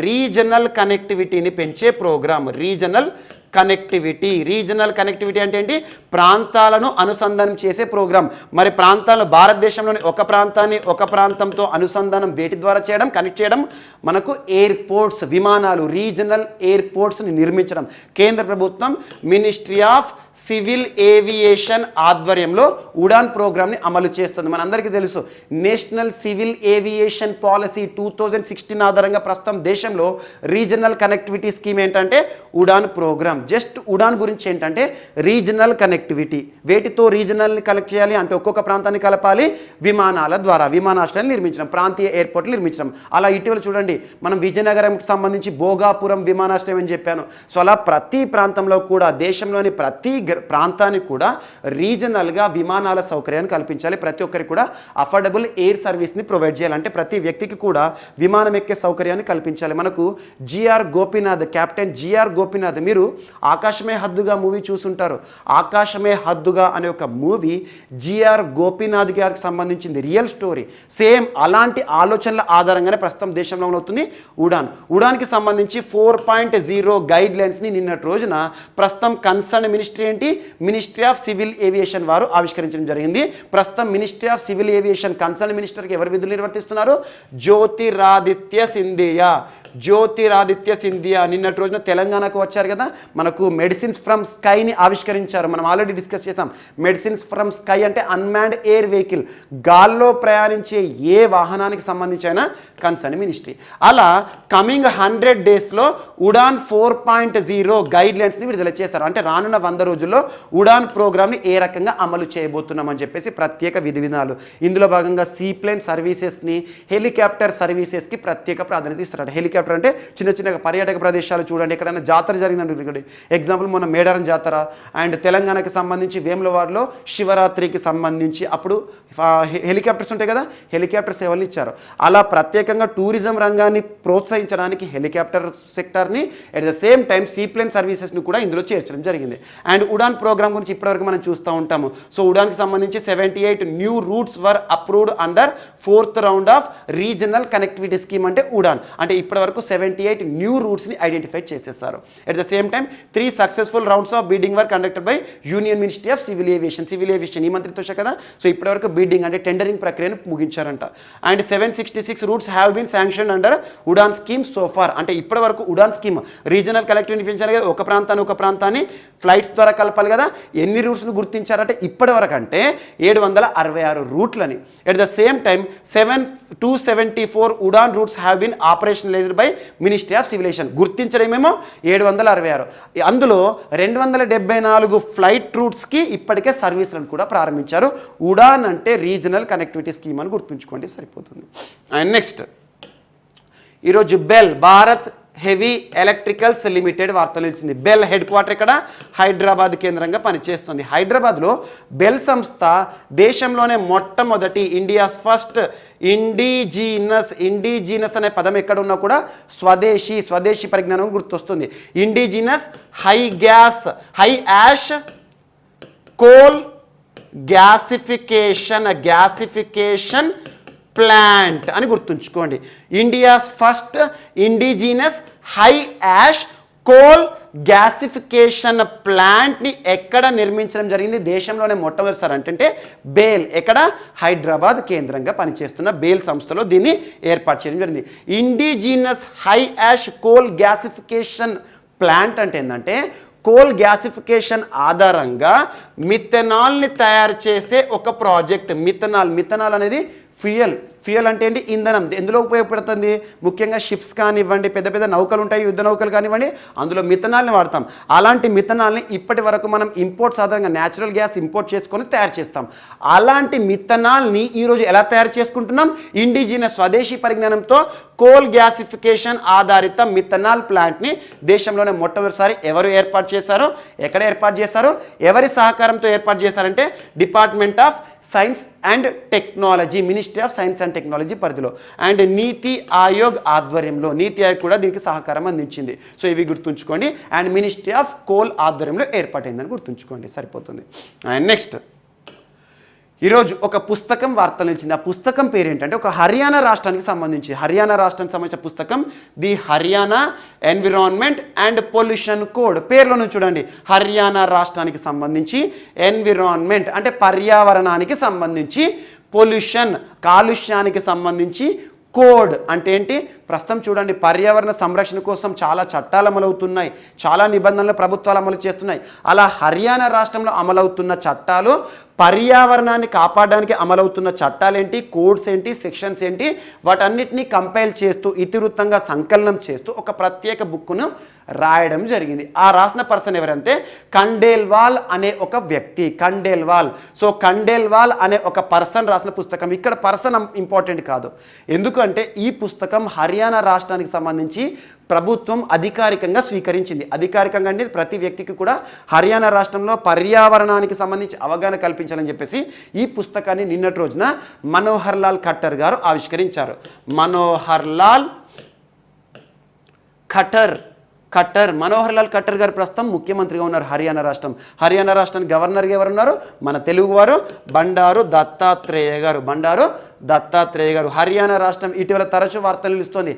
రీజనల్ కనెక్టివిటీని పెంచే ప్రోగ్రామ్. రీజనల్ కనెక్టివిటీ అంటే ఏంటి? ప్రాంతాలను అనుసంధానం చేసే ప్రోగ్రామ్. మరి ప్రాంతాలను భారతదేశంలోని ఒక ప్రాంతాన్ని ఒక ప్రాంతంతో అనుసంధానం వేటి ద్వారా చేయడం? కనెక్ట్ చేయడం. మనకు ఎయిర్పోర్ట్స్, విమానాలు, రీజనల్ ఎయిర్పోర్ట్స్ని నిర్మించడం. కేంద్ర ప్రభుత్వం మినిస్ట్రీ ఆఫ్ సివిల్ ఏవియేషన్ ఆధ్వర్యంలో ఉడాన్ ప్రోగ్రామ్ని అమలు చేస్తుంది. మనందరికీ తెలుసు నేషనల్ సివిల్ ఏవియేషన్ పాలసీ 2016 ఆధారంగా ప్రస్తుతం దేశంలో రీజనల్ కనెక్టివిటీ స్కీమ్ ఏంటంటే ఉడాన్ ప్రోగ్రామ్. జస్ట్ ఉడాన్ గురించి ఏంటంటే రీజనల్ కనెక్టివిటీ. వేటితో రీజనల్ని కనెక్ట్ చేయాలి అంటే ఒక్కొక్క ప్రాంతాన్ని కలపాలి. విమానాల ద్వారా విమానాశ్రయాలు నిర్మించడం, ప్రాంతీయ ఎయిర్పోర్ట్లు నిర్మించడం. అలా ఇటీవల చూడండి మనం విజయనగరంకి సంబంధించి భోగాపురం విమానాశ్రయం అని చెప్పాను. సో అలా ప్రతి ప్రాంతంలో కూడా దేశంలోని ప్రతి ప్రాంతానికి కూడా రీజనల్గా విమానాల సౌకర్యాన్ని కల్పించాలి. ప్రతి ఒక్కరికి కూడా అఫోర్డబుల్ ఎయిర్ సర్వీస్ని ప్రొవైడ్ చేయాలంటే ప్రతి వ్యక్తికి కూడా విమానం ఎక్కే సౌకర్యాన్ని కల్పించాలి. మనకు GR Gopinath, captain GR Gopinath, మీరు ఆకాశమే హద్దుగా మూవీ చూసుంటారు. ఆకాశమే హద్దుగా అనే ఒక మూవీ జిఆర్ గోపీనాథ్ గారికి సంబంధించింది, రియల్ స్టోరీ. సేమ్ అలాంటి ఆలోచనల ఆధారంగానే ప్రస్తుతం దేశంలో అవుతుంది ఉడాన్. ఉడాన్కి సంబంధించి 4.0 గైడ్ లైన్స్ని నిన్నటి రోజున ప్రస్తుతం కన్సర్న్ మినిస్ట్రీ ఏంటి? మినిస్ట్రీ ఆఫ్ సివిల్ ఏవియేషన్ వారు ఆవిష్కరించడం జరిగింది. ప్రస్తుతం ministry of civil aviation concern మినిస్టర్కి ఎవరు విధులు నిర్వర్తిస్తున్నారు? జ్యోతిరాదిత్య సింధియా నిన్నటి రోజున తెలంగాణకు వచ్చారు కదా. మనకు మెడిసిన్స్ ఫ్రమ్ స్కైని ఆవిష్కరించారు. మనం ఆల్రెడీ డిస్కస్ చేసాం. మెడిసిన్స్ ఫ్రమ్ స్కై అంటే అన్మాన్డ్ ఎయిర్ వెహికల్, గాల్లో ప్రయాణించే ఏ వాహనానికి సంబంధించిన కన్సర్న్ మినిస్ట్రీ. అలా కమింగ్ 100 డేస్లో ఉడాన్ 4.0 గైడ్ లైన్స్ని విడుదల చేశారు. అంటే రానున్న 100 రోజుల్లో ఉడాన్ ప్రోగ్రామ్ని ఏ రకంగా అమలు చేయబోతున్నామని చెప్పేసి ప్రత్యేక విధి విధానాలు. ఇందులో భాగంగా సీప్లేన్ సర్వీసెస్ని, హెలికాప్టర్ సర్వీసెస్కి ప్రత్యేక ప్రాధాన్యత ఇస్తారు. హెలికాప్టర్ హెలికాప్టర్ అంటే చిన్న చిన్న పర్యాటక ప్రదేశాలు చూడండి, ఎక్కడైనా జాతర జరిగిందంటే ఎగ్జాంపుల్ మొన్న మేడారం జాతర అండ్ తెలంగాణకి సంబంధించి వేములవాడలో శివరాత్రికి సంబంధించి అప్పుడు హెలికాప్టర్స్ ఉంటాయి కదా, హెలికాప్టర్ సేవలు ఇచ్చారు. అలా ప్రత్యేకంగా టూరిజం రంగాన్ని ప్రోత్సహించడానికి హెలికాప్టర్ సెక్టార్ని at the same time seaplane సర్వీసెస్ని కూడా ఇందులో చేర్చడం జరిగింది. అండ్ ఉడాన్ ప్రోగ్రామ్ గురించి ఇప్పటివరకు మనం చూస్తూ ఉంటాము. సో ఉడాన్కి సంబంధించి 78 new roots were approved under 4th round of regional connectivity scheme అంటే ఉడాన్. అంటే ఇప్పటివరకు 78 న్యూ రూట్స్ని ఐడెంటిఫై చేసేస్తారు. At the same time 3 successful rounds of bidding were conducted by union ministry of civil aviation ఈ మంత్రిత్వ శాఖ కదా. సో ఇప్పటివరకు బిడ్డింగ్ అంటే టెండరింగ్ ప్రక్రియను ముగించారంట. And 766 routes have been sanction under Udan scheme so far. అంటే ఇప్పటివరకు ఉడాన్ స్కీమ్ రీజనల్ కనెక్టివిటీ ఒక ప్రాంతాన్ని ఫ్లైట్స్ ద్వారా కలపాలి కదా, ఎన్ని రూట్స్ను గుర్తించారంటే ఇప్పటివరకు అంటే 766 రూట్లని. At the same time 274 Udan routes have been operationalised by ministry of civil aviation. గుర్తించడమేమో 766, అందులో 274 ఫ్లైట్ రూట్స్కి ఇప్పటికే సర్వీసులను కూడా ప్రారంభించారు. ఉడాన్ అంటే రీజనల్ కనెక్టివిటీ స్కీమ్ అని గుర్తుంచుకోండి సరిపోతుంది. అండ్ నెక్స్ట్ ఈరోజు bell Bharat heavy electricals limited వార్తలు ఇచ్చింది. బెల్ హెడ్ క్వార్టర్ ఇక్కడ హైదరాబాద్ కేంద్రంగా పనిచేస్తుంది. హైదరాబాద్లో బెల్ సంస్థ దేశంలోనే మొట్టమొదటి ఇండియాస్ ఫస్ట్ ఇండిజీనస్ అనే పదం ఎక్కడ ఉన్నా కూడా స్వదేశీ పరిజ్ఞానం గుర్తొస్తుంది. Indigenous high ash coal gasification plant అని గుర్తుంచుకోండి. India's first indigenous high ash coal gasification ప్లాంట్ని ఎక్కడ నిర్మించడం జరిగింది? దేశంలోనే మొట్టమొదటిసారి అంటే బేల్, ఎక్కడ? హైదరాబాద్ కేంద్రంగా పనిచేస్తున్న బేల్ సంస్థలో దీన్ని ఏర్పాటు చేయడం జరిగింది. Indigenous high ash coal gasification plant అంటే ఏంటంటే కోల్ గ్యాసిఫికేషన్ ఆధారంగా మిథనాల్ని తయారు చేసే ఒక ప్రాజెక్ట్. మిథనాల్ అనేది ఫ్యూయల్ అంటే ఏంటి? ఇంధనం. ఎందులో ఉపయోగపడుతుంది? ముఖ్యంగా షిప్స్ కానివ్వండి, పెద్ద పెద్ద నౌకలు ఉంటాయి, యుద్ధ నౌకలు కానివ్వండి, అందులో మిథనాల్ని వాడతాం. అలాంటి మిథనాల్ని ఇప్పటి వరకు మనం ఇంపోర్ట్ సాధారణంగా న్యాచురల్ గ్యాస్ ఇంపోర్ట్ చేసుకొని తయారు చేస్తాం. అలాంటి మిథనాల్ని ఈరోజు ఎలా తయారు చేసుకుంటున్నాం? ఇండిజినస్ స్వదేశీ పరిజ్ఞానంతో కోల్ గ్యాసిఫికేషన్ ఆధారిత మిథనాల్ ప్లాంట్ని దేశంలోనే మొట్టమొదటిసారి ఎవరు ఏర్పాటు చేశారు? ఎక్కడ ఏర్పాటు చేశారు? ఎవరి సహకారంతో ఏర్పాటు చేశారంటే department of science and technology, ministry of science and technology పరిధిలో. అండ్ నీతి ఆయోగ్ ఆధ్వర్యంలో, నీతి ఆయోగ్ కూడా దీనికి సహకారం అందించింది. సో ఇవి గుర్తుంచుకోండి. అండ్ మినిస్ట్రీ ఆఫ్ కోల్ ఆధ్వర్యంలో ఏర్పాటైందని గుర్తుంచుకోండి సరిపోతుంది. అండ్ నెక్స్ట్ ఈరోజు ఒక పుస్తకం వార్తలు ఇచ్చింది. ఆ పుస్తకం పేరు ఏంటంటే ఒక హర్యానా రాష్ట్రానికి సంబంధించిన పుస్తకం the Haryana environment and pollution code. పేర్లో నుంచి చూడండి, హర్యానా రాష్ట్రానికి సంబంధించి ఎన్విరాన్మెంట్ అంటే పర్యావరణానికి సంబంధించి, పొల్యూషన్ కాలుష్యానికి సంబంధించి, కోడ్ అంటే ఏంటి? ప్రస్తుతం చూడండి పర్యావరణ సంరక్షణ కోసం చాలా చట్టాలు అమలవుతున్నాయి, చాలా నిబంధనలు ప్రభుత్వాలు అమలు చేస్తున్నాయి. అలా హర్యానా రాష్ట్రంలో అమలవుతున్న చట్టాలు, పర్యావరణాన్ని కాపాడడానికి అమలవుతున్న చట్టాలు ఏంటి, కోడ్స్ ఏంటి, సెక్షన్స్ ఏంటి, వాటన్నిటినీ కంపైల్ చేస్తూ ఇతివృత్తంగా సంకలనం చేస్తూ ఒక ప్రత్యేక బుక్ను రాయడం జరిగింది. ఆ రాసిన పర్సన్ ఎవరంటే ఖండేల్వాల్ అనే ఒక వ్యక్తి. సో ఖండేల్వాల్ అనే ఒక పర్సన్ రాసిన పుస్తకం. ఇక్కడ పర్సన్ ఇంపార్టెంట్ కాదు, ఎందుకంటే ఈ పుస్తకం హర్యానా రాష్ట్రానికి సంబంధించి ప్రభుత్వం అధికారికంగా స్వీకరించింది. అధికారికంగా అంటే ప్రతి వ్యక్తికి కూడా హర్యానా రాష్ట్రంలో పర్యావరణానికి సంబంధించి అవగాహన కల్పించాలని చెప్పేసి ఈ పుస్తకాన్ని నిన్నటి రోజున మనోహర్ లాల్ ఖట్టర్ గారు ఆవిష్కరించారు. మనోహర్ లాల్ ఖట్టర్ గారు ప్రస్తుతం ముఖ్యమంత్రిగా ఉన్నారు హర్యానా రాష్ట్రానికి గవర్నర్గా ఎవరున్నారు? మన తెలుగువారు బండారు దత్తాత్రేయ గారు. హర్యానా రాష్ట్రం ఇటీవల తరచూ వార్తలు నిలుస్తోంది.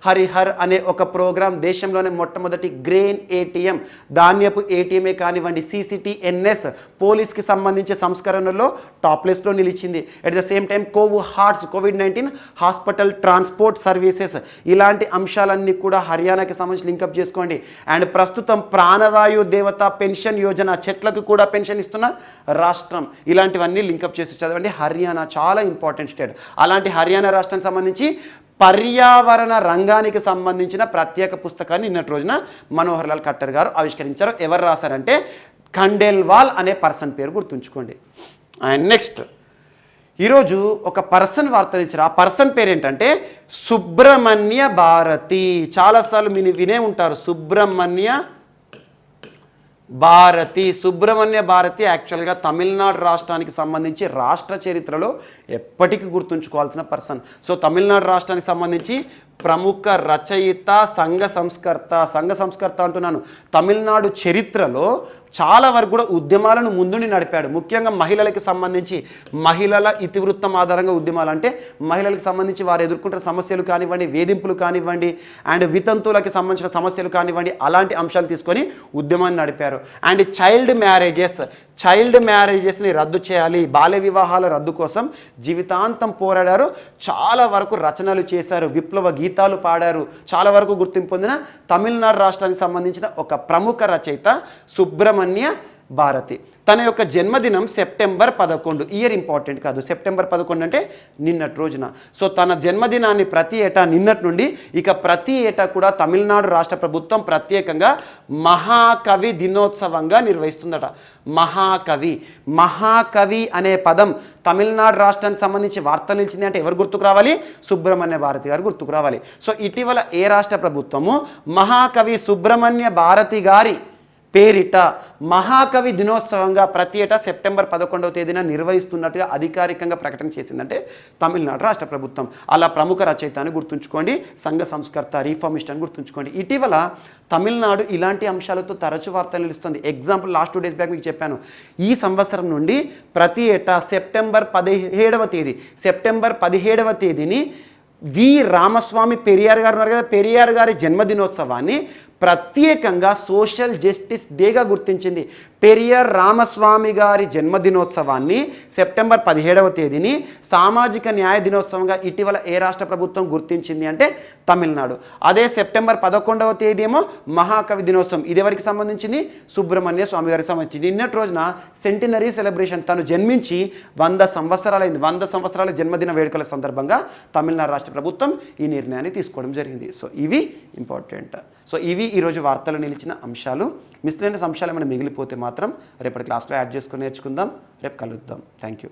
హరిహర్ అనే ఒక ప్రోగ్రాం దేశంలోనే మొట్టమొదటి గ్రెయిన్ ఏటీఎం, ధాన్యపు ఏటీఎంఏ కానివ్వండి, CCTNS పోలీస్కి సంబంధించి సంస్కరణలో టాప్ లిస్ట్లో నిలిచింది. At the same time COVID-19 hospital transport services, ఇలాంటి అంశాలన్నీ కూడా హర్యానాకి సంబంధించి లింకప్ చేసుకోండి. అండ్ ప్రస్తుతం ప్రాణవాయు దేవత పెన్షన్ యోజన, చెట్లకు కూడా పెన్షన్ ఇస్తున్న రాష్ట్రం, ఇలాంటివన్నీ లింకప్ చేసి చదవండి. హర్యానా చాలా ఇంపార్టెంట్ స్టేట్. అలాంటి హర్యానా రాష్ట్రానికి సంబంధించి పర్యావరణ రంగానికి సంబంధించిన ప్రత్యేక పుస్తకాన్ని నిన్నటి రోజున మనోహర్ లాల్ ఖట్టర్ గారు ఆవిష్కరించారు. ఎవరు రాశారంటే ఖండేల్వాల్ అనే పర్సన్ పేరు గుర్తుంచుకోండి. అండ్ నెక్స్ట్ ఈరోజు ఒక పర్సన్ వార్తలు ఇచ్చారు. ఆ పర్సన్ పేరేంటంటే సుబ్రహ్మణ్య భారతి. చాలాసార్లు మీరు వినే ఉంటారు సుబ్రహ్మణ్య భారతి యాక్చువల్గా తమిళనాడు రాష్ట్రానికి సంబంధించి రాష్ట్ర చరిత్రలో ఎప్పటికీ గుర్తుంచుకోవాల్సిన పర్సన్. సో తమిళనాడు రాష్ట్రానికి సంబంధించి ప్రముఖ రచయిత, సంఘ సంస్కర్త అంటున్నాను. తమిళనాడు చరిత్రలో చాలా వరకు కూడా ఉద్యమాలను ముందుని నడిపాడు. ముఖ్యంగా మహిళలకు సంబంధించి మహిళల ఇతివృత్తం ఆధారంగా ఉద్యమాలు అంటే మహిళలకు సంబంధించి వారు ఎదుర్కొంటున్న సమస్యలు కానివ్వండి, వేధింపులు కానివ్వండి, అండ్ వితంతువులకి సంబంధించిన సమస్యలు కానివ్వండి, అలాంటి అంశాలు తీసుకొని ఉద్యమాన్ని నడిపారు. అండ్ చైల్డ్ మ్యారేజెస్ని రద్దు చేయాలి, బాల్య వివాహాల రద్దు కోసం జీవితాంతం పోరాడారు. చాలా వరకు రచనలు చేశారు, విప్లవ గీతాలు పాడారు. చాలా వరకు గుర్తింపు పొందిన తమిళనాడు రాష్ట్రానికి సంబంధించిన ఒక ప్రముఖ రచయిత సుబ్రహ్మణ్య భారతి. తన యొక్క జన్మదినం సెప్టెంబర్ 11. ఇయర్ ఇంపార్టెంట్ కాదు, సెప్టెంబర్ 11 అంటే నిన్నటి రోజున. సో తన జన్మదినాన్ని ప్రతి ఏటా నిన్నటి నుండి ఇక ప్రతి ఏటా కూడా తమిళనాడు రాష్ట్ర ప్రభుత్వం ప్రత్యేకంగా మహాకవి దినోత్సవంగా నిర్వహిస్తుందట. మహాకవి అనే పదం తమిళనాడు రాష్ట్రానికి సంబంధించి వార్తలు నిలిచింది అంటే ఎవరు గుర్తుకు రావాలి? సుబ్రహ్మణ్య భారతి గారు గుర్తుకు రావాలి. సో ఇటీవల ఏ రాష్ట్ర ప్రభుత్వము మహాకవి సుబ్రహ్మణ్య భారతి గారి పేరిట మహాకవి దినోత్సవంగా ప్రతి ఏటా సెప్టెంబర్ 11వ తేదీన నిర్వహిస్తున్నట్టుగా అధికారికంగా ప్రకటన చేసిందంటే తమిళనాడు రాష్ట్ర ప్రభుత్వం. అలా ప్రముఖ రచయిత అని గుర్తుంచుకోండి, సంఘ సంస్కర్త, రీఫార్మిస్ట్ అని గుర్తుంచుకోండి. ఇటీవల తమిళనాడు ఇలాంటి అంశాలతో తరచు వార్తలు నిలుస్తుంది. ఎగ్జాంపుల్ లాస్ట్ 2 days బ్యాక్ మీకు చెప్పాను. ఈ సంవత్సరం నుండి ప్రతి ఏటా సెప్టెంబర్ 17వ తేదీని వి రామస్వామి పెరియార్ గారు ఉన్నారు కదా, పెరియార్ గారి జన్మదినోత్సవాన్ని ప్రత్యేకంగా సోషల్ జస్టిస్ డేగా గుర్తించింది. పెరియార్ రామస్వామి గారి జన్మదినోత్సవాన్ని సెప్టెంబర్ 17వ తేదీని సామాజిక న్యాయ దినోత్సవంగా ఇటీవల ఏ రాష్ట్ర ప్రభుత్వం గుర్తించింది అంటే తమిళనాడు. అదే సెప్టెంబర్ 11వ తేదీ ఏమో మహాకవి దినోత్సవం. ఇది ఎవరికి సంబంధించింది? సుబ్రహ్మణ్య స్వామి గారికి సంబంధించింది. నిన్నటి రోజున సెంటినరీ సెలబ్రేషన్, తను జన్మించి 100 సంవత్సరాలైంది. 100 సంవత్సరాల జన్మదిన వేడుకల సందర్భంగా తమిళనాడు రాష్ట్ర ప్రభుత్వం ఈ నిర్ణయాన్ని తీసుకోవడం జరిగింది. సో ఇవి ఇంపార్టెంట్. సో ఇవి ఈరోజు వార్తలు నిలిచిన అంశాలు. మిస్లేనియస్ అంశాలు ఏమైనా మిగిలిపోతే మాత్రం రేపటి క్లాస్లో యాడ్ చేసుకొని నేర్చుకుందాం. రేపు కలుద్దాం. Thank you.